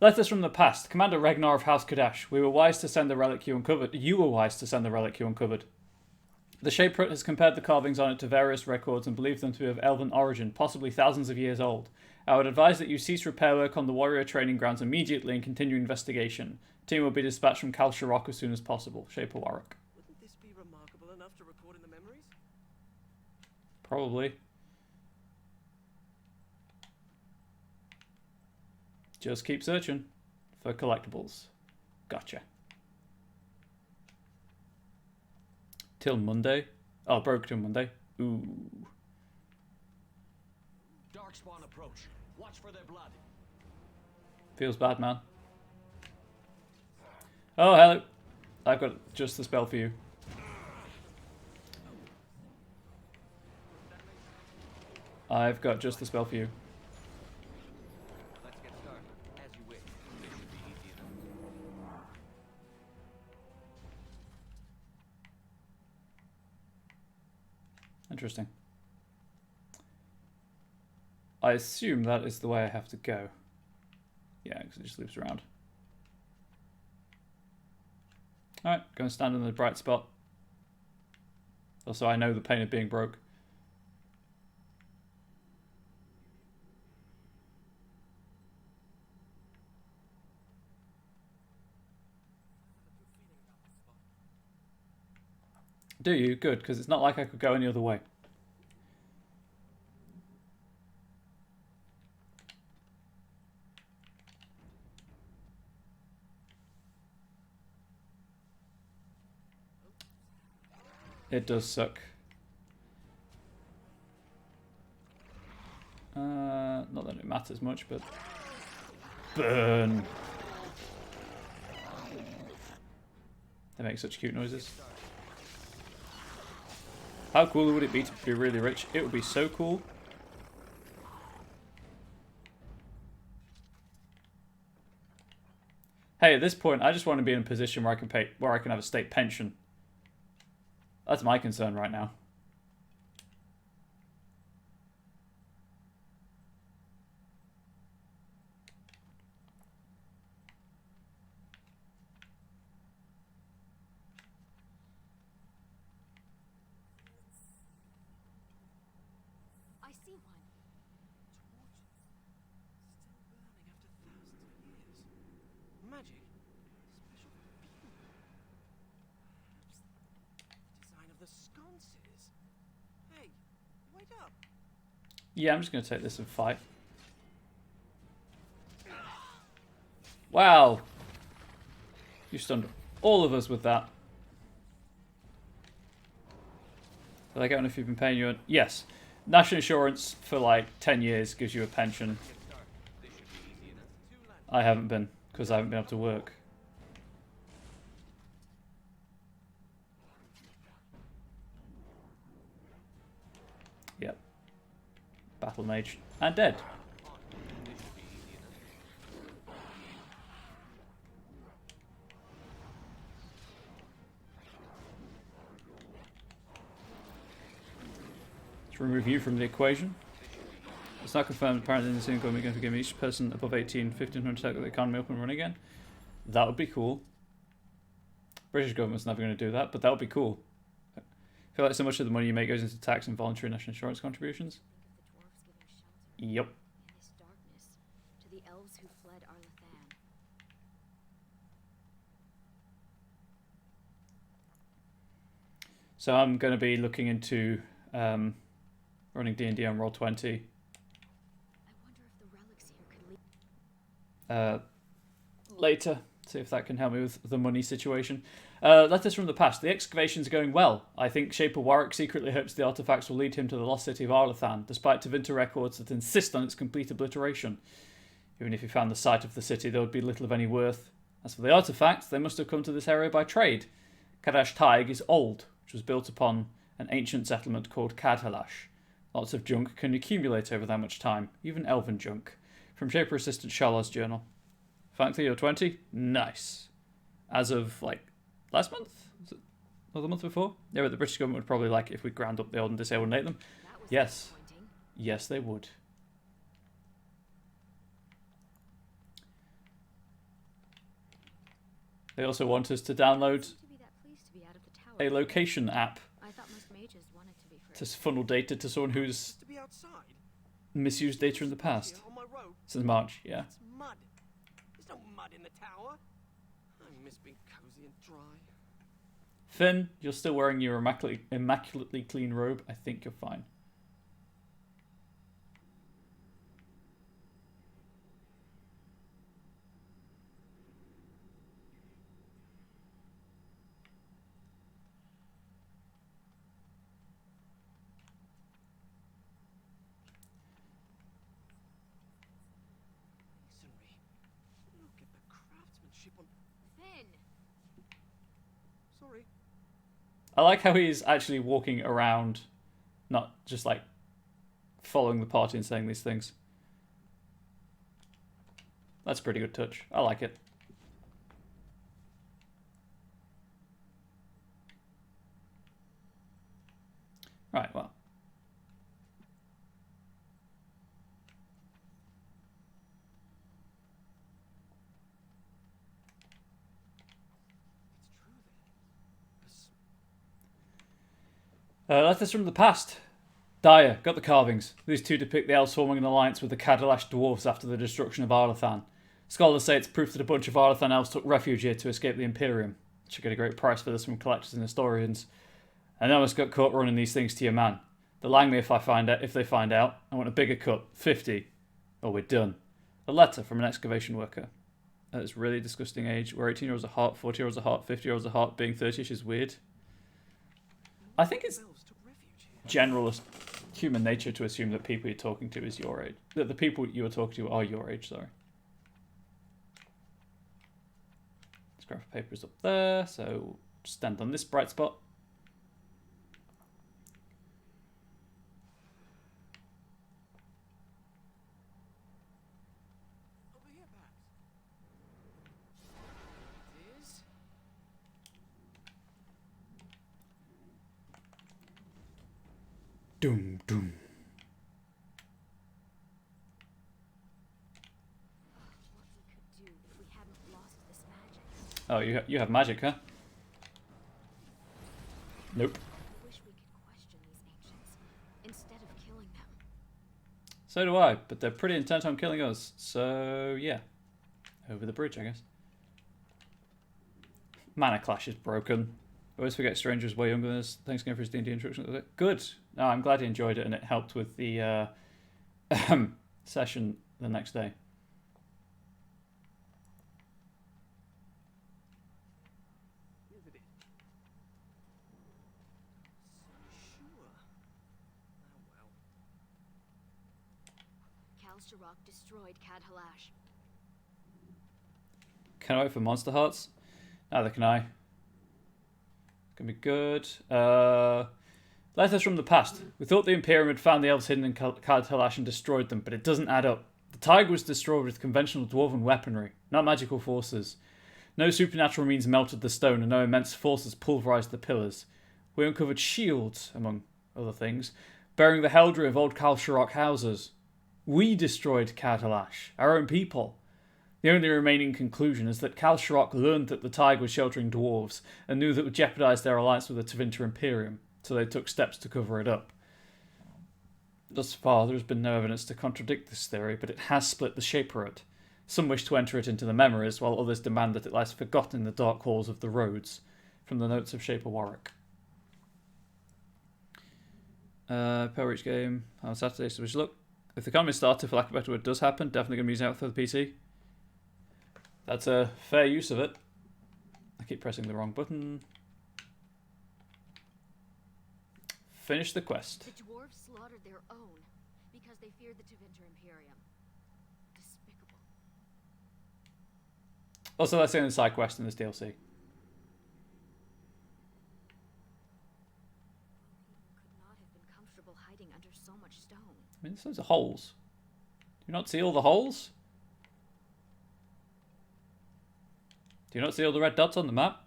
Letters from the past. Commander Regnar of House Kadash. We were wise to send the relic you uncovered. You were wise to send the relic you uncovered. The Shaper has compared the carvings on it to various records and believed them to be of elven origin, possibly thousands of years old. I would advise that you cease repair work on the warrior training grounds immediately and continue investigation. Team will be dispatched from Kal Sharok as soon as possible. Shaper Warwick. Wouldn't this be remarkable enough to record in the memories? Probably. Just keep searching for collectibles. Gotcha. Till Monday? Oh, broke till Monday. Ooh. Darkspawn approach. Watch for their blood. Feels bad, man. Oh, hello. I've got just the spell for you. I've got just the spell for you. Let's get started. As you wish. This should be easy enough. Interesting. I assume that is the way I have to go. Yeah, because it just loops around. Alright, go and stand in the bright spot. Also, I know the pain of being broke. Do you? Good, because it's not like I could go any other way. It does suck. Not that it matters much, but... Burn! They make such cute noises. How cool would it be to be really rich? It would be so cool. Hey, at this point, I just want to be in a position where I can have a state pension. That's my concern right now. I see one. Torches. Still burning after thousands of years. Magic. Special perfume. Perhaps the design of the sconces. Hey, wait up. Yeah, I'm just going to take this and fight. Wow. You stunned all of us with that. Did I get one if you've been paying you? Yes. National insurance for like 10 years gives you a pension. I haven't been, because I haven't been able to work. Yep. Battle mage. And dead. Let's remove you from the equation. It's not confirmed. Apparently, the government is going to give each person above 18 1,500 to take the economy up and running again. That would be cool. British government's never going to do that, but that would be cool. I feel like so much of the money you make goes into tax and voluntary national insurance contributions. Yep. In this darkness, to the elves who fled Arlathan. So I'm going to be looking into running D&D on Roll20. I wonder if the relics here could lead. Later, see if that can help me with the money situation. Letters from the past. The excavations are going well. I think Shaper Warwick secretly hopes the artifacts will lead him to the lost city of Arlathan, despite Tevinter records that insist on its complete obliteration. Even if he found the site of the city, there would be little of any worth. As for the artifacts, they must have come to this area by trade. Kadash Taig is old, which was built upon an ancient settlement called Kadhalash. Lots of junk can accumulate over that much time, even elven junk. From Shaper Assistant Sharla's journal. Frankly, you're 20? Nice. As of, like, last month? Was it, or the month before? Yeah, but the British government would probably like if we ground up the old and disabled and ate them. That was Yes. disappointing. Yes, they would. They also want us to download Seem to be that pleased to be out of the tower. a location app. I thought my to funnel data to someone who's To be outside. misused data in the past. Here on my road. Since March, yeah. It's mud. There's no mud in the tower. I miss being cozy and dry. Finn, you're still wearing your immaculately clean robe. I think you're fine. Masonry. Look at the craftsmanship on. Finn! Sorry. I like how he's actually walking around, not just like following the party and saying these things. That's a pretty good touch. I like it. Right, well. It's true then. Letters from the past. Dyer, got the carvings. These two depict the elves forming an alliance with the Kadalash dwarves after the destruction of Arlathan. Scholars say it's proof that a bunch of Arlathan elves took refuge here to escape the Imperium. Should get a great price for this from collectors and historians. I almost got caught running these things to your man. They'll hang me if they find out. I want a bigger cut. 50. Or we're done. A letter from an excavation worker. At this really disgusting age, where 18-year-olds are hot, 40-year-olds are hot, 50-year-olds are hot, being 30ish is weird. I think it's Elves took refuge here. general human nature to assume that people you're talking to is your age. That the people you are talking to are your age, sorry. Scrap of paper is up there, so stand on this bright spot. Over here, perhaps. It is. Doom, doom. What we could do if we hadn't lost this magic. Oh, you have magic, huh? Nope. I wish we could question these ancients instead of killing them. So do I, but they're pretty intent on killing us. So, yeah. Over the bridge, I guess. Mana Clash is broken. I always forget Stranger's way younger than us. Thanks again for his D&D introduction. Good. No, I'm glad he enjoyed it and it helped with the session the next day. Yes, it is. So sure. Oh well. Kal-Sharok destroyed Cad Halash. Can I wait for Monster Hearts? Neither can I. Gonna be good. Letters from the past. We thought the Imperium had found the elves hidden in Cad Halash and destroyed them, but it doesn't add up. The Tiger was destroyed with conventional dwarven weaponry, not magical forces. No supernatural means melted the stone, and no immense forces pulverized the pillars. We uncovered shields, among other things, bearing the heraldry of old Kal-Sharok houses. We destroyed Cad Halash, our own people. The only remaining conclusion is that Kal-Sharok learned that the Tiger was sheltering dwarves and knew that would jeopardize their alliance with the Tevinter Imperium, so they took steps to cover it up. Thus far, there has been no evidence to contradict this theory, but it has split the Shaperate. Some wish to enter it into the memories, while others demand that it lies forgotten in the dark halls of the roads. From the notes of Shaper Warwick. Power Reach game on Saturday, so we should look. If the economy starter, for lack of a better word, does happen, definitely going to be using it for the PC. That's a fair use of it. I keep pressing the wrong button. Finish the quest. The dwarves slaughtered their own because they feared the Tevinter Imperium. Despicable. Also, that's the only side quest in this DLC. People could not have been comfortable hiding under so much stone. I mean, there's loads of holes. Do you not see all the holes? Do you not see all the red dots on the map?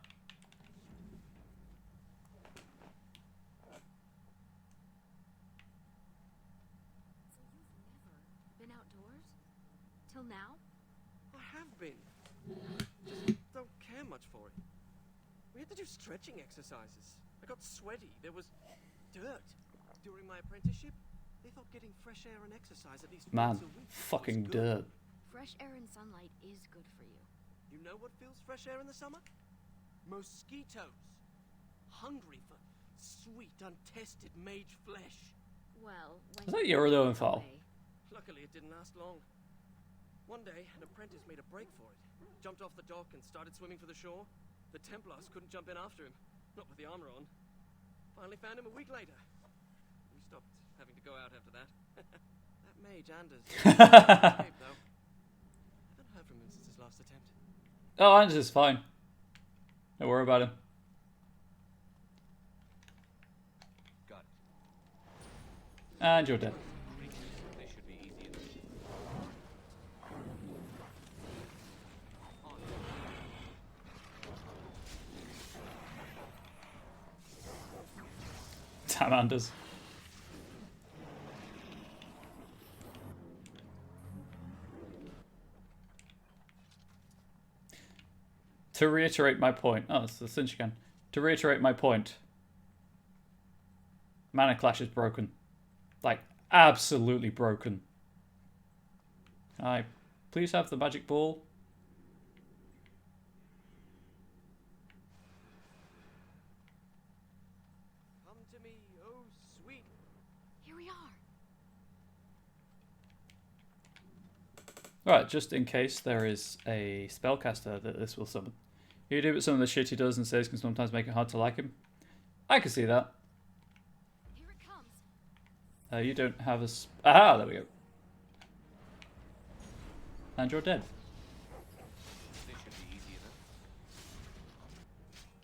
So you've never been outdoors? Till now? I have been. Just don't care much for it. We had to do stretching exercises. I got sweaty. There was dirt. During my apprenticeship, they thought getting fresh air and exercise at least Man, once a week was fucking good. dirt. Fresh air and sunlight is good for you. You know what fills fresh air in the summer? Mosquitoes. Hungry for sweet, untested mage flesh. Well, Is that your own fault? Luckily, it didn't last long. One day, an apprentice made a break for it. Jumped off the dock and started swimming for the shore. The Templars couldn't jump in after him, not with the armor on. Finally found him a week later. We stopped having to go out after that. That mage, Anders. Escaped, though. Haven't heard from him since his last attempt. Oh, Anders is fine. Don't worry about him. Got it. And you're dead. They should be easy enough. Damn Anders. To reiterate my point. Oh, it's the cinch again. To reiterate my point. Mana Clash is broken. Like, absolutely broken. Can I please have the magic ball? Come to me, oh sweet. Here we are. Right, just in case there is a spellcaster that this will summon. You do, but some of the shit he does and says can sometimes make it hard to like him. I can see that. Here it comes. You don't have a... Aha, there we go. And you're dead. They should be easy enough.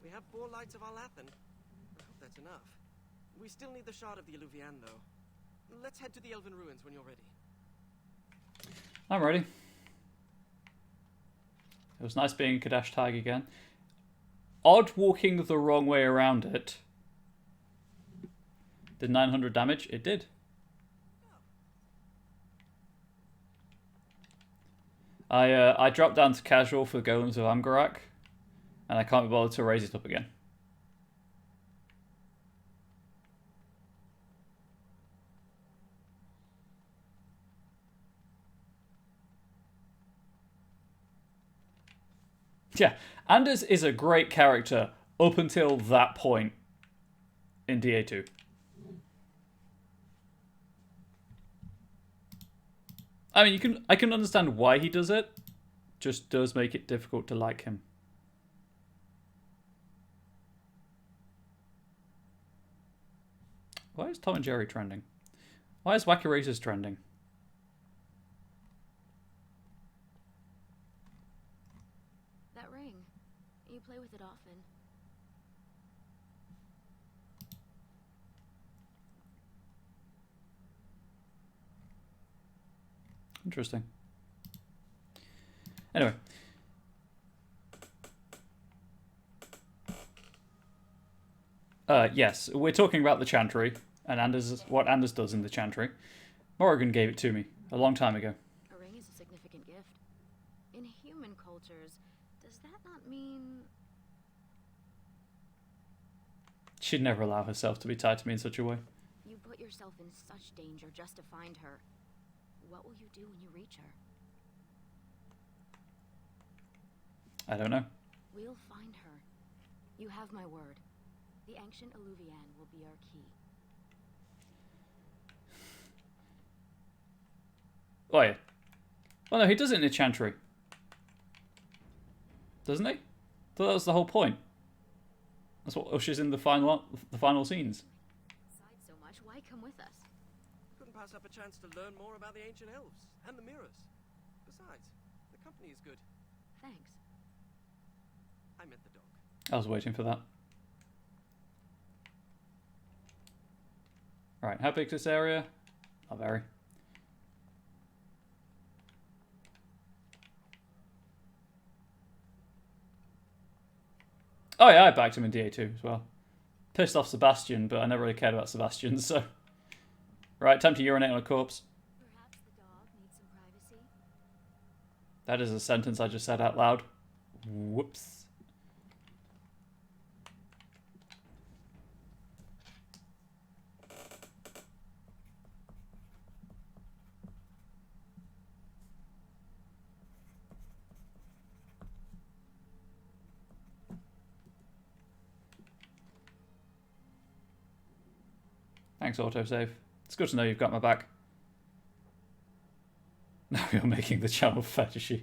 We have 4 lights of Alathan. I hope that's enough. We still need the shard of the Illuvian, though. Let's head to the Elven Ruins when you're ready. I'm ready. It was nice being Kadash Tag again. Odd walking the wrong way around it. Did 900 damage? It did. I dropped down to casual for Golems of Amgarak, and I can't be bothered to raise it up again. Yeah, Anders is a great character up until that point in DA2. I mean, I can understand why he does it. Just does make it difficult to like him. Why is Tom and Jerry trending? Why is Wacky Races trending? That ring. You play with it often. Interesting. Anyway. Yes, we're talking about the Chantry, and what Anders does in the Chantry. Morrigan gave it to me a long time ago. A ring is a significant gift. In human cultures, does that not mean... She'd never allow herself to be tied to me in such a way. You put yourself in such danger just to find her? What will you do when you reach her? I don't know. We'll find her. You have my word. The ancient Illuvian will be our key. Oh yeah. Well no, he does it in the Chantry. Doesn't he? Thought that was the whole point. That's what ushers in the final scenes. Besides so much, why come with us? Couldn't pass up a chance to learn more about the ancient elves and the mirrors. Besides, the company is good. Thanks. I meant the dog. I was waiting for that. Right, how big is this area? Not very. Oh yeah, I backed him in DA2 as well. Pissed off Sebastian, but I never really cared about Sebastian, so... Right, time to urinate on a corpse. Perhaps the dog needs some privacy? That is a sentence I just said out loud. Whoops. Thanks, autosave. It's good to know you've got my back. Now you're making the channel fetishy.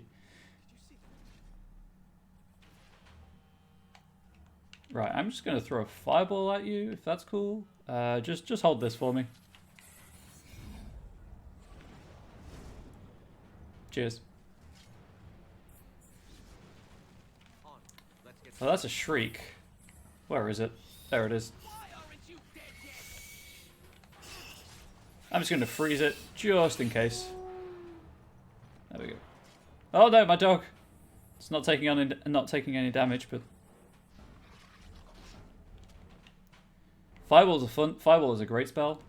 Right, I'm just going to throw a fireball at you, if that's cool. Just hold this for me. Cheers. Oh, that's a shriek. Where is it? There it is. I'm just going to freeze it, just in case. There we go. Oh no, my dog! It's not taking any damage, but Fireball's fun. Fireball is a great spell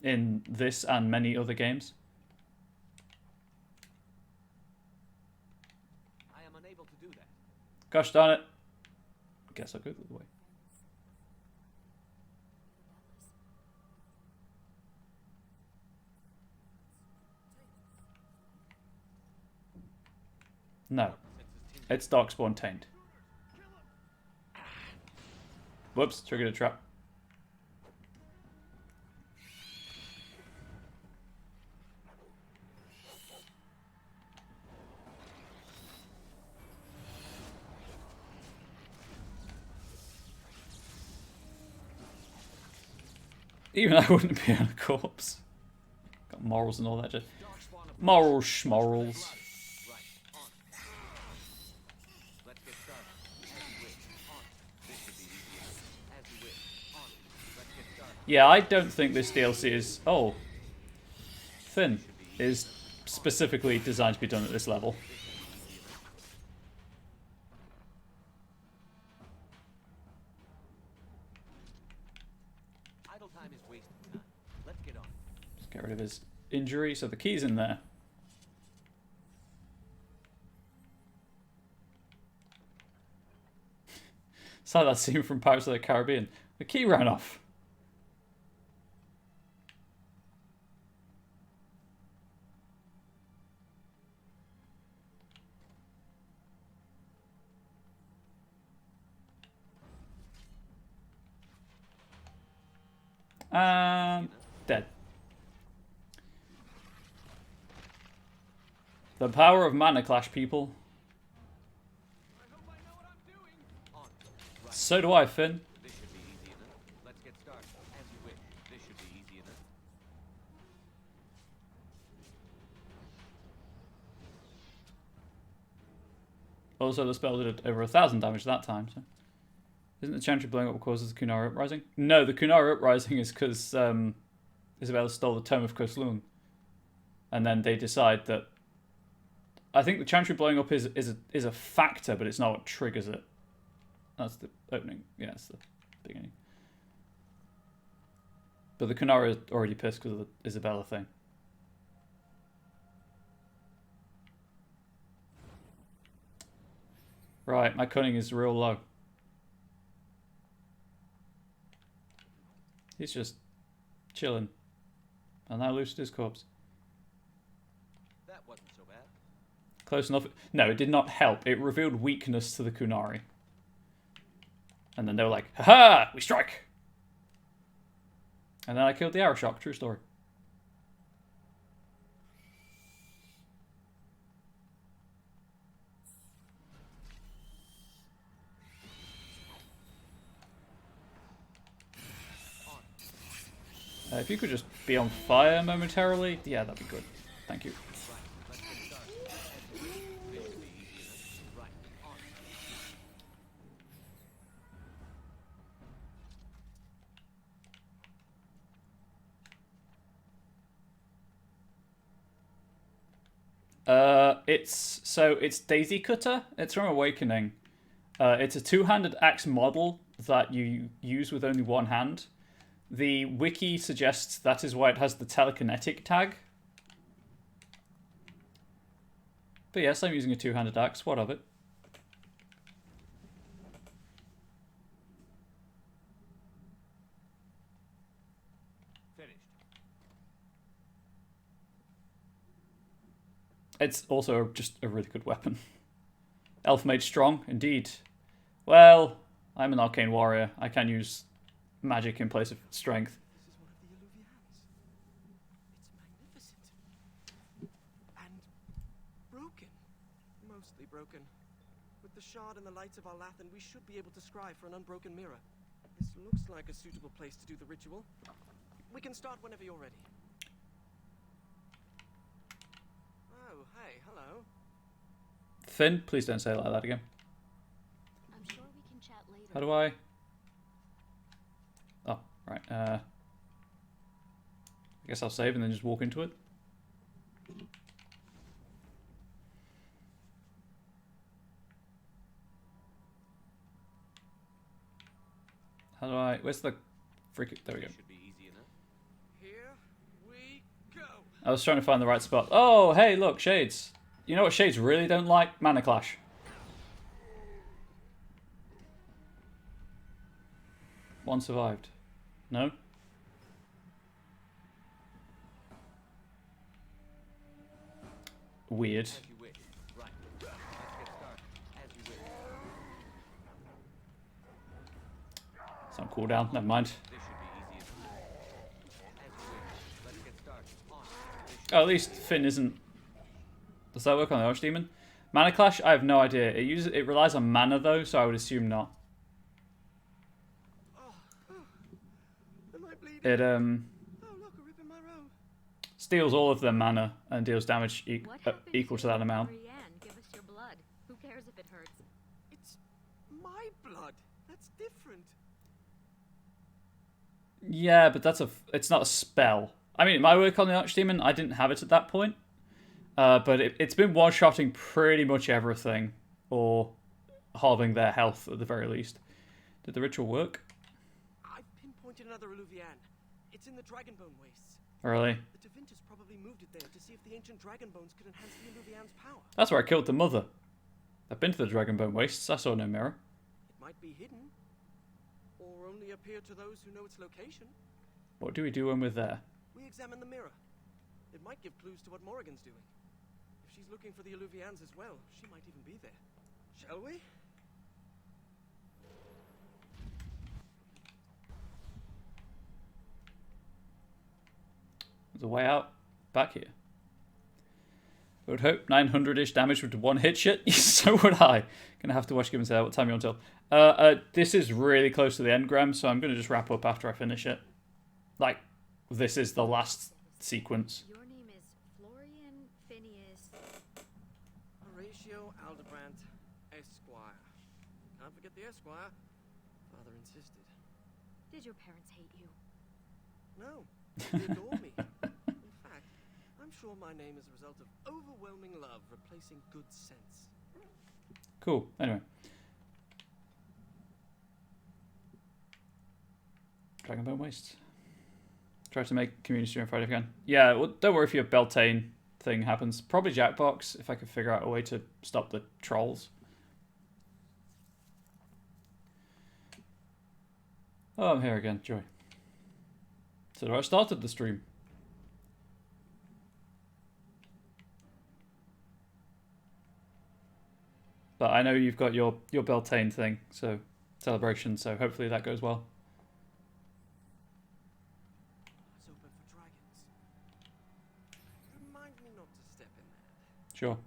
in this and many other games. I am unable to do that. Gosh darn it! Guess I'll go the other way. No, it's Darkspawn Taint. Whoops, triggered a trap. Even I wouldn't be on a corpse. Got morals and all that. Just morals, schmorals. Yeah, I don't think this DLC is... Oh. Finn is specifically designed to be done at this level. Idle time is wasted time. Let's get on. Just get rid of his injury, so the key's in there. It's like that scene from Pirates of the Caribbean. The key ran off. Dead. The power of Mana Clash, people. So do I, Finn. This should be easy enough. Let's get started. As you wish. This should be easy enough. Also, the spell did over 1,000 damage that time, so... Isn't the Chantry blowing up what causes the Kunari Uprising? No, the Kunari Uprising is because Isabella stole the Tome of Koslun. And then they decide that... I think the Chantry blowing up is a factor, but it's not what triggers it. That's the opening. Yeah, it's the beginning. But the Kunari is already pissed because of the Isabella thing. Right, my cunning is real low. He's just chilling. And now loosed his corpse. That wasn't so bad. Close enough. No, it did not help. It revealed weakness to the Kunari. And then they were like, ha-ha! We strike! And then I killed the Arashock. True story. If you could just be on fire momentarily, yeah, that'd be good. Thank you. It's Daisy Cutter. It's from Awakening. It's a two-handed axe model that you use with only one hand. The wiki suggests that is why it has the telekinetic tag. But yes, I'm using a two-handed axe. What of it? Finished. It's also just a really good weapon. Elf Mage strong, indeed. Well, I'm an arcane warrior. I can use magic in place of strength. This is one of the Illuvians. It's magnificent. And broken. Mostly broken. With the shard and the lights of Arlathan, we should be able to scry for an unbroken mirror. This looks like a suitable place to do the ritual. We can start whenever you're ready. Oh, hey, hello. Finn, please don't say it like that again. I'm sure we can chat later. How do I? Oh, right. I guess I'll save and then just walk into it. How do I? Where's the freaking? There we go. Should be easy enough. Here we go. I was trying to find the right spot. Oh, hey, look, Shades. You know what Shades really don't like? Mana Clash. One survived. No? Weird. As you wish. Right. Let's get started. As you wish. It's on cooldown. Never mind. This should be easy enough. As you wish. Let's get started. On. Oh, at least Finn isn't. Does that work on the Archdemon? Mana Clash? I have no idea. It relies on mana though, so I would assume not. Am I bleeding? It Oh, look, a rip in my robe. steals all of their mana and deals damage What happened equal to that amount. Brienne? Give us your blood. Who cares if it hurts? It's my blood. That's different. Yeah, but it's not a spell. I mean, it might work on the Archdemon. I didn't have it at that point. But it's been one-shotting pretty much everything, or halving their health at the very least. Did the ritual work? I've pinpointed another Illuvian. It's in the Dragonbone Wastes. Really? The Tevintus probably moved it there to see if the ancient dragon bones could enhance the Illuvian's power. That's where I killed the mother. I've been to the Dragonbone Wastes. I saw no mirror. It might be hidden, or only appear to those who know its location. What do we do when we're there? We examine the mirror. It might give clues to what Morrigan's doing. If she's looking for the Illuvians as well, she might even be there. Shall we? There's a way out back here. I would hope 900-ish damage with one hit shit. So would I. Gonna have to watch Give and Say what time you want till. This is really close to the engram, so I'm gonna just wrap up after I finish it. Like, this is the last sequence. Your name is Florian Phineas. Horatio Aldebrand, Esquire. Can't forget the Esquire. Father insisted. Did your parents hate you? No, they adore me. In fact, I'm sure my name is a result of overwhelming love replacing good sense. Cool. Anyway. Dragonbone Wastes. Try to make community stream on Friday if you can. Yeah, well, don't worry if your Beltane thing happens. Probably Jackbox, if I could figure out a way to stop the trolls. Oh, I'm here again. Joy. So I started the stream. But I know you've got your Beltane thing, so celebration, so hopefully that goes well. It's open for dragons. Remind me not to step in that. Sure.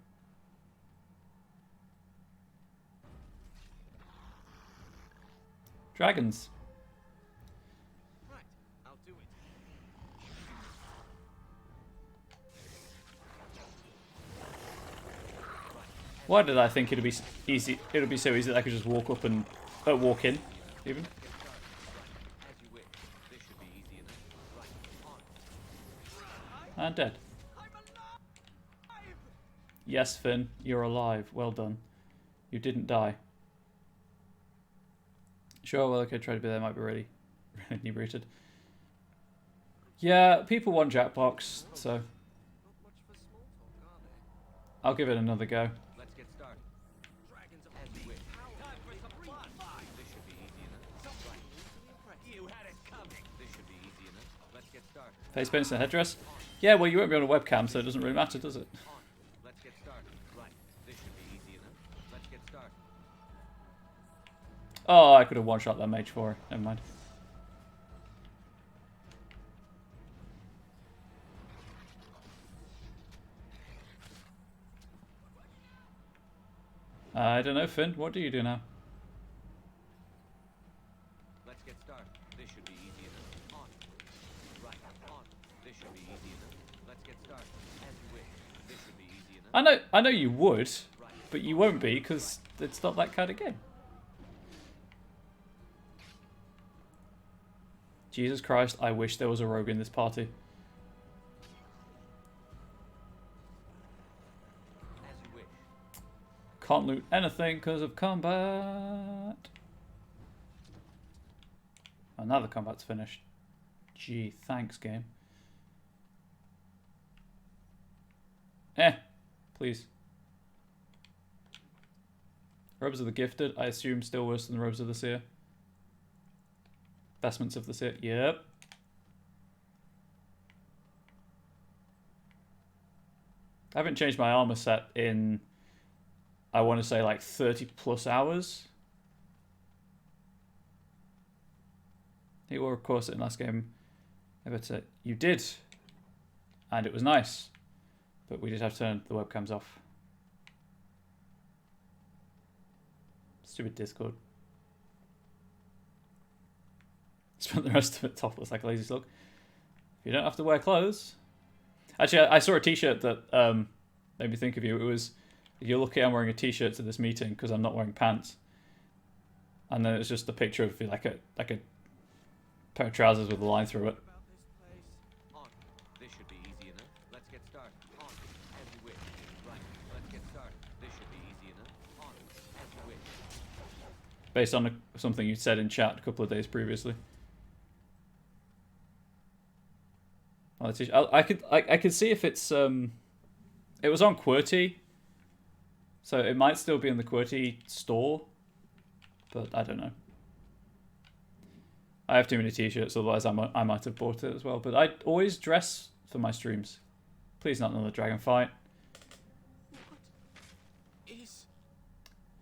Dragons. Right, I'll do it. Why did I think it'd be easy? It'd be so easy that I could just walk up and walk in, even. As you wish. This should be easy enough. Right. On. And dead. I'm alive! Yes, Finn, you're alive. Well done. You didn't die. Sure, well, okay, try to be there. Might be really inebriated. Yeah, people want Jackbox, so Not much for small talk, are they? I'll give it another go. Let's get started. Dragons of As you wish. Time for some fun. This should be easy enough. Right. You had it coming. This should be easy enough. Let's get started. Face paints and headdress. Yeah, well, you won't be on a webcam, so it doesn't really matter, does it? On. Let's get started. Right. This should be easy enough. Let's get started. Oh, I could have one-shot that mage for her. Never mind. I don't know, Finn. What do you do now? Let's get started. This should be easy enough. On. Right. On. This should be easy enough. Let's get started. As you wish. This should be easy enough. I know you would, but you won't be because it's not that kind of game. Jesus Christ, I wish there was a rogue in this party. As you wish. Can't loot anything because of combat. Oh, now the combat's finished. Gee, thanks, game. Please. Robes of the Gifted, I assume still worse than the Robes of the Seer. Vestments of the Seer, yep. I haven't changed my armor set in, I want to say, like 30 plus hours. You wore a corset in last game. But you did. And it was nice. But we did have to turn the webcams off. Stupid Discord. Spent the rest of it topless like a lazy slug. If you don't have to wear clothes. Actually, I saw a t-shirt that made me think of you. It was, you're lucky I'm wearing a t-shirt to this meeting because I'm not wearing pants. And then it's just a picture of like a pair of trousers with a line through it. About this place. On. This should be easy enough. Let's get started. On. As you wish. Right. Let's get started. This should be easy enough. On. As you wish. Based on something you said in chat a couple of days previously. Oh, I could see if it's it was on QWERTY, so it might still be in the QWERTY store, but I don't know. I have too many t-shirts, otherwise I might have bought it as well. But I always dress for my streams. Please not another dragon fight. What is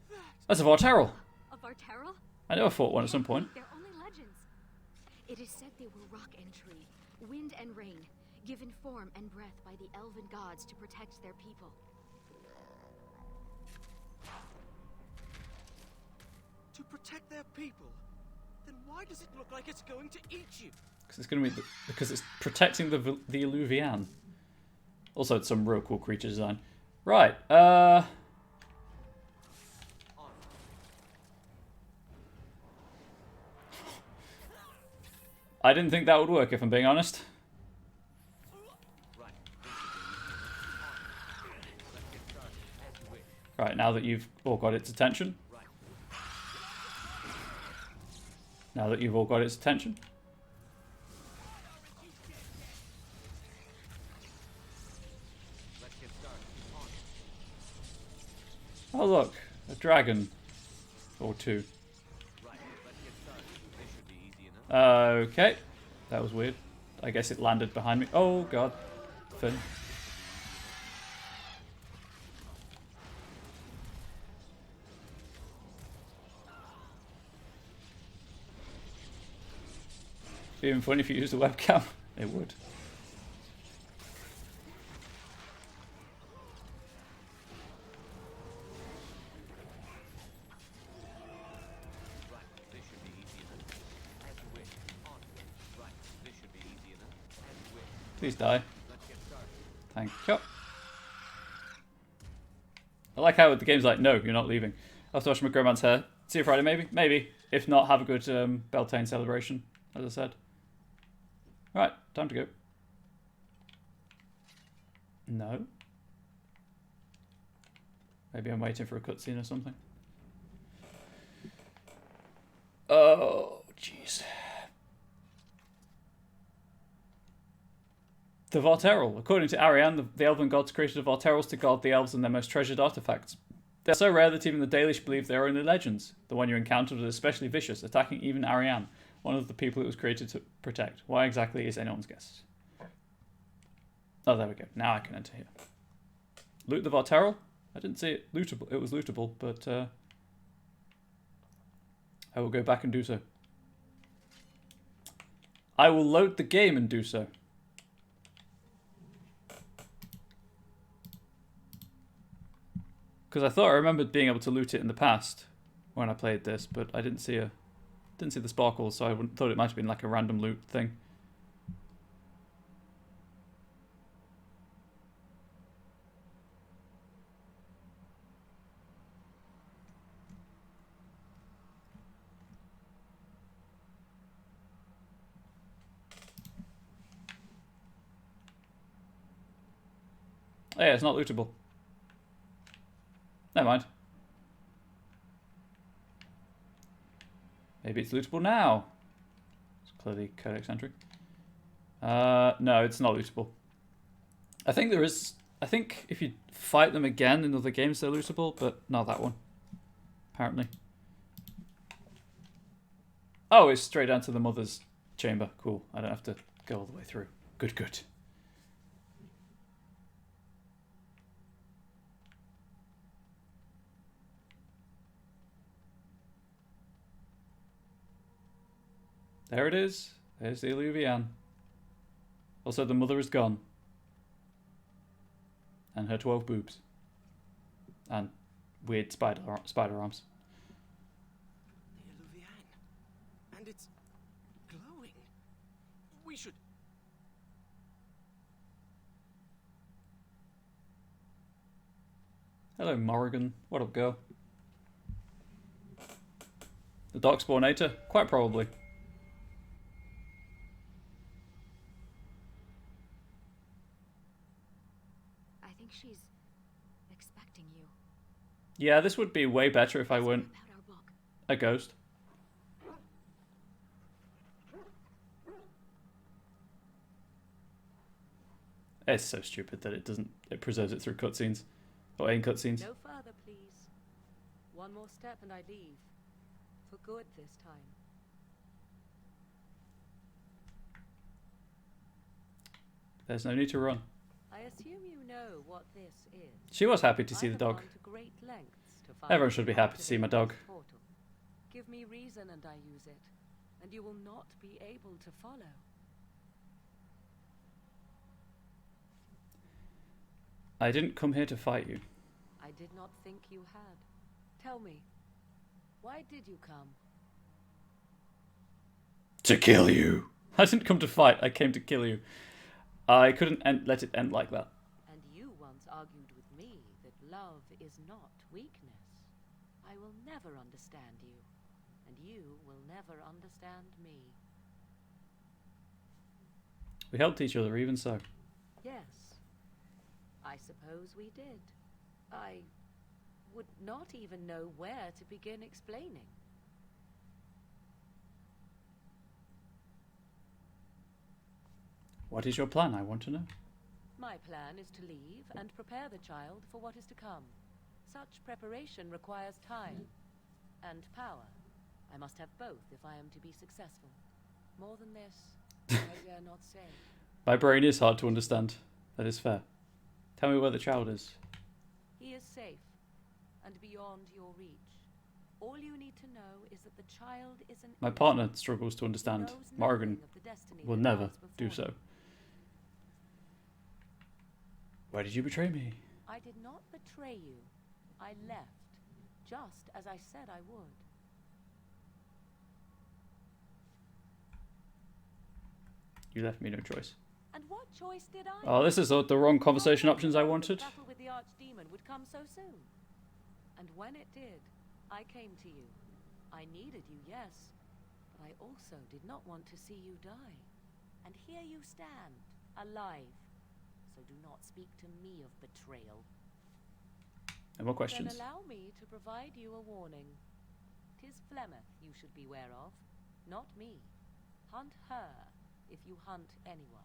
that? That's a Varterral. Of Arterral? I know I fought one at some point. They're only legends. It is said they were rock and tree, wind and rain, given form and breath by the elven gods to protect their people. To protect their people? Then why does it look like it's going to eat you? Because it's going to be because it's protecting the Illuvian. Also, it's some real cool creature design. Right. I didn't think that would work, if I'm being honest. Right, now that you've all got its attention. Now that you've all got its attention. Oh look, a dragon. Or two. Okay. That was weird. I guess it landed behind me. Oh god. Finn. It'd be even funny if you used a webcam. It would. Please die. Thank you. I like how the game's like, no, you're not leaving. I'll have to wash my grandma's hair. See you Friday, maybe? Maybe. If not, have a good Beltane celebration, as I said. Right, time to go. No. Maybe I'm waiting for a cutscene or something. Oh, jeez. The Varterral. According to Ariane, the elven gods created the Varterrals to guard the elves and their most treasured artifacts. They're so rare that even the Dalish believe they are only legends. The one you encountered was especially vicious, attacking even Ariane, one of the people it was created to protect. Why exactly is anyone's guess. Oh, there we go. Now I can enter here. Loot the Varterral? I didn't see it lootable. It was lootable, but I will go back and do so. I will load the game and do so. Because I thought I remembered being able to loot it in the past when I played this, but I didn't see the sparkles, so I thought it might have been like a random loot thing. Oh yeah, it's not lootable. Never mind. Maybe it's lootable now. It's clearly codex entry. No, it's not lootable. I think there is... I think if you fight them again in other games, they're lootable, but not that one. Apparently. Oh, it's straight down to the mother's chamber. Cool. I don't have to go all the way through. Good, good. There it is. There's the Illuvian. Also, the mother is gone. And her 12 boobs. And weird spider arms. The Illuvian. And it's glowing. We should... Hello, Morrigan. What up, girl? The Darkspawnator? Quite probably. I think she's expecting you. Yeah, this would be way better if I weren't About our book. a ghost. It's so stupid that it preserves it through cutscenes. Or in cutscenes. No further, please. One more step and I leave. For good this time. There's no need to run. I assume you know what this is. She was happy to see I the have dog. gone to great lengths to find Everyone should be the happy to see my dog. portal. Give me reason and I use it, and you will not be able to follow. I didn't come here to fight you. I did not think you had. Tell me, why did you come? To kill you. I didn't come to fight, I came to kill you. I couldn't let it end like that. And you once argued with me that love is not weakness. I will never understand you, and you will never understand me. We helped each other, even so. Yes, I suppose we did. I would not even know where to begin explaining. What is your plan, I want to know? My plan is to leave and prepare the child for what is to come. Such preparation requires time and power. I must have both if I am to be successful. More than this, I dare not say. My brain is hard to understand. That is fair. Tell me where the child is. He is safe and beyond your reach. All you need to know is that the child is an My partner struggles to understand. Morgan will never do so. Why did you betray me? I did not betray you. I left, just as I said I would. You left me no choice. And what choice did I? Oh, this is the wrong conversation options I wanted. The battle with the archdemon would come so soon. And when it did, I came to you. I needed you, yes, but I also did not want to see you die. And here you stand, alive. So do not speak to me of betrayal. No more questions. Then allow me to provide you a warning. 'Tis Flemeth you should beware of, not me. Hunt her if you hunt anyone.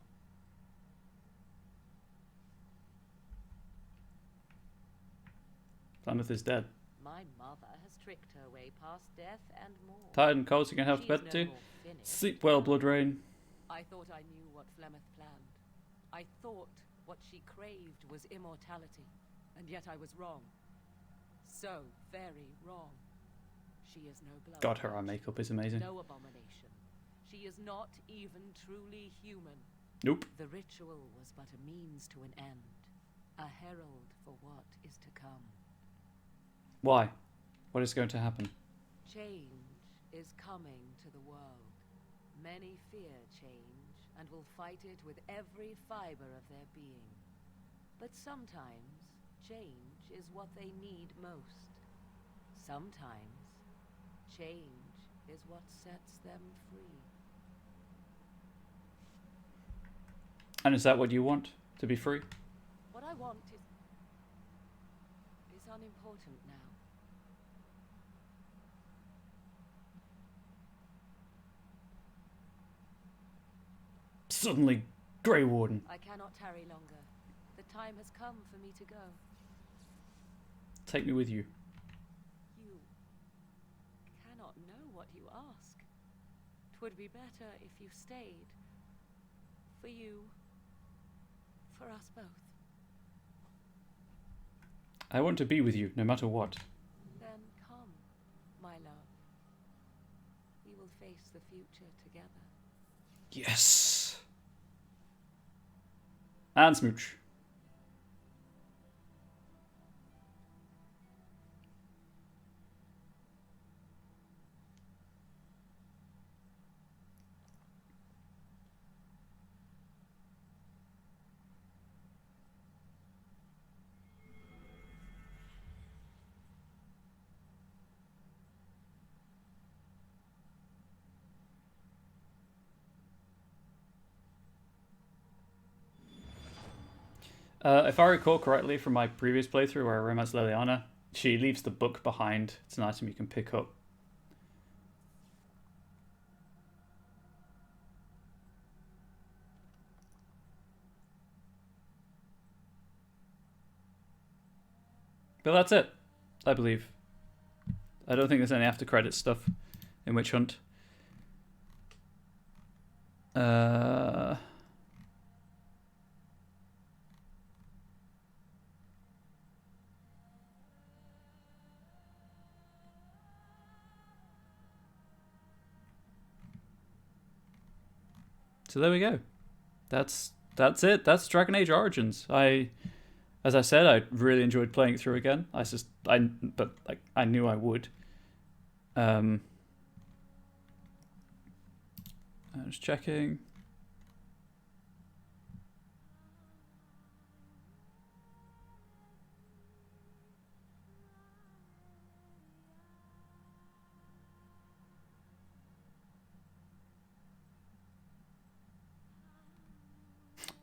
Flameth is dead. My mother has tricked her way past death and more. Tired and cold, so you can help to She's bed no too. more finished. Sleep well, Blood Rain. I thought I knew what Flemeth planned. I thought what she craved was immortality, and yet I was wrong. So very wrong. She is no blood. God, her eye makeup is amazing. No abomination. She is not even truly human. Nope. The ritual was but a means to an end, a herald for what is to come. Why? What is going to happen? Change is coming to the world. Many fear change and will fight it with every fiber of their being. But sometimes, change is what they need most. Sometimes, change is what sets them free. And is that what you want? To be free? What I want is unimportant now. Suddenly, Grey Warden. I cannot tarry longer. The time has come for me to go. Take me with you. You cannot know what you ask. 'Twould be better if you stayed. For you. For us both. I want to be with you, no matter what. Then come, my love. We will face the future together. Yes. And smooch. If I recall correctly from my previous playthrough where I romance Liliana, she leaves the book behind. It's an item you can pick up. But that's it, I believe. I don't think there's any after credit stuff in Witch Hunt. So there we go. That's it. That's Dragon Age Origins. As I said, I really enjoyed playing it through again. I knew I would. I was checking.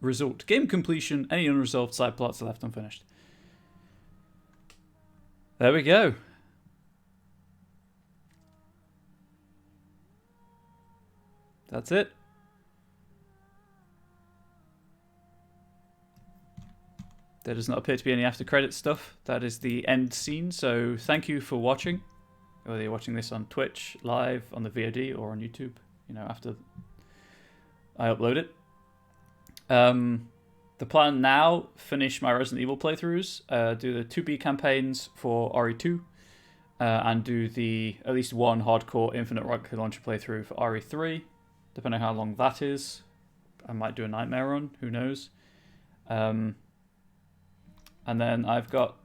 Result. Game completion. Any unresolved side plots are left unfinished. There we go. That's it. There does not appear to be any after credit stuff. That is the end scene. So thank you for watching. Whether you're watching this on Twitch, live, on the VOD, or on YouTube, after I upload it. The plan now, finish my Resident Evil playthroughs, do the 2B campaigns for RE2, and do the at least one hardcore Infinite Rocket Launcher playthrough for RE3, depending on how long that is. I might do a Nightmare run, who knows. And then I've got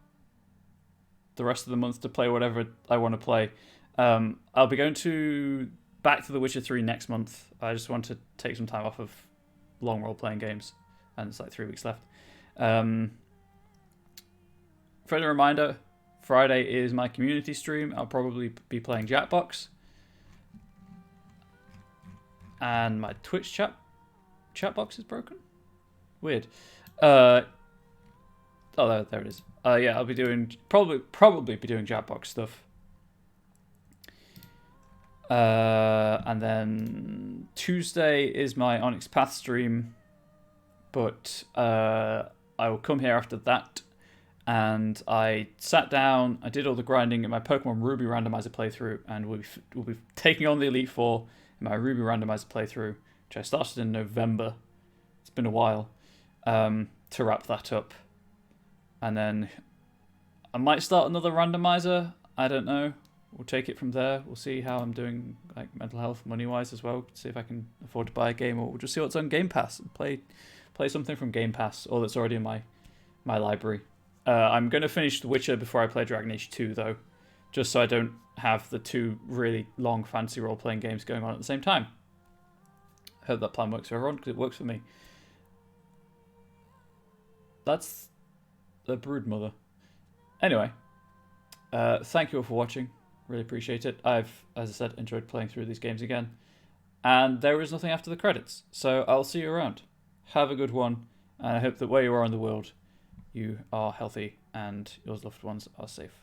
the rest of the month to play whatever I want to play. I'll be going back to The Witcher 3 next month. I just want to take some time off of long role-playing games, and it's like 3 weeks left. Friendly reminder, Friday is my community stream. I'll probably be playing Jackbox. And my Twitch chat box is broken? Weird. Oh, there it is. Yeah, I'll be doing, probably be doing Jackbox stuff. And then Tuesday is my Onyx Path stream, but I will come here after that. And I sat down, I did all the grinding in my Pokemon Ruby randomizer playthrough, and we'll be taking on the Elite Four in my Ruby randomizer playthrough, which I started in November. It's been a while, to wrap that up. And then I might start another randomizer. I don't know. We'll take it from there. We'll see how I'm doing, like mental health, money-wise as well. See if I can afford to buy a game, or we'll just see what's on Game Pass and play something from Game Pass, or that's already in my library. I'm going to finish The Witcher before I play Dragon Age 2, though, just so I don't have the two really long fantasy role-playing games going on at the same time. I hope that plan works for everyone, because it works for me. That's the Broodmother. Anyway, thank you all for watching. Really appreciate it. I've, as I said, enjoyed playing through these games again. And there is nothing after the credits, so I'll see you around. Have a good one, and I hope that where you are in the world, you are healthy and your loved ones are safe.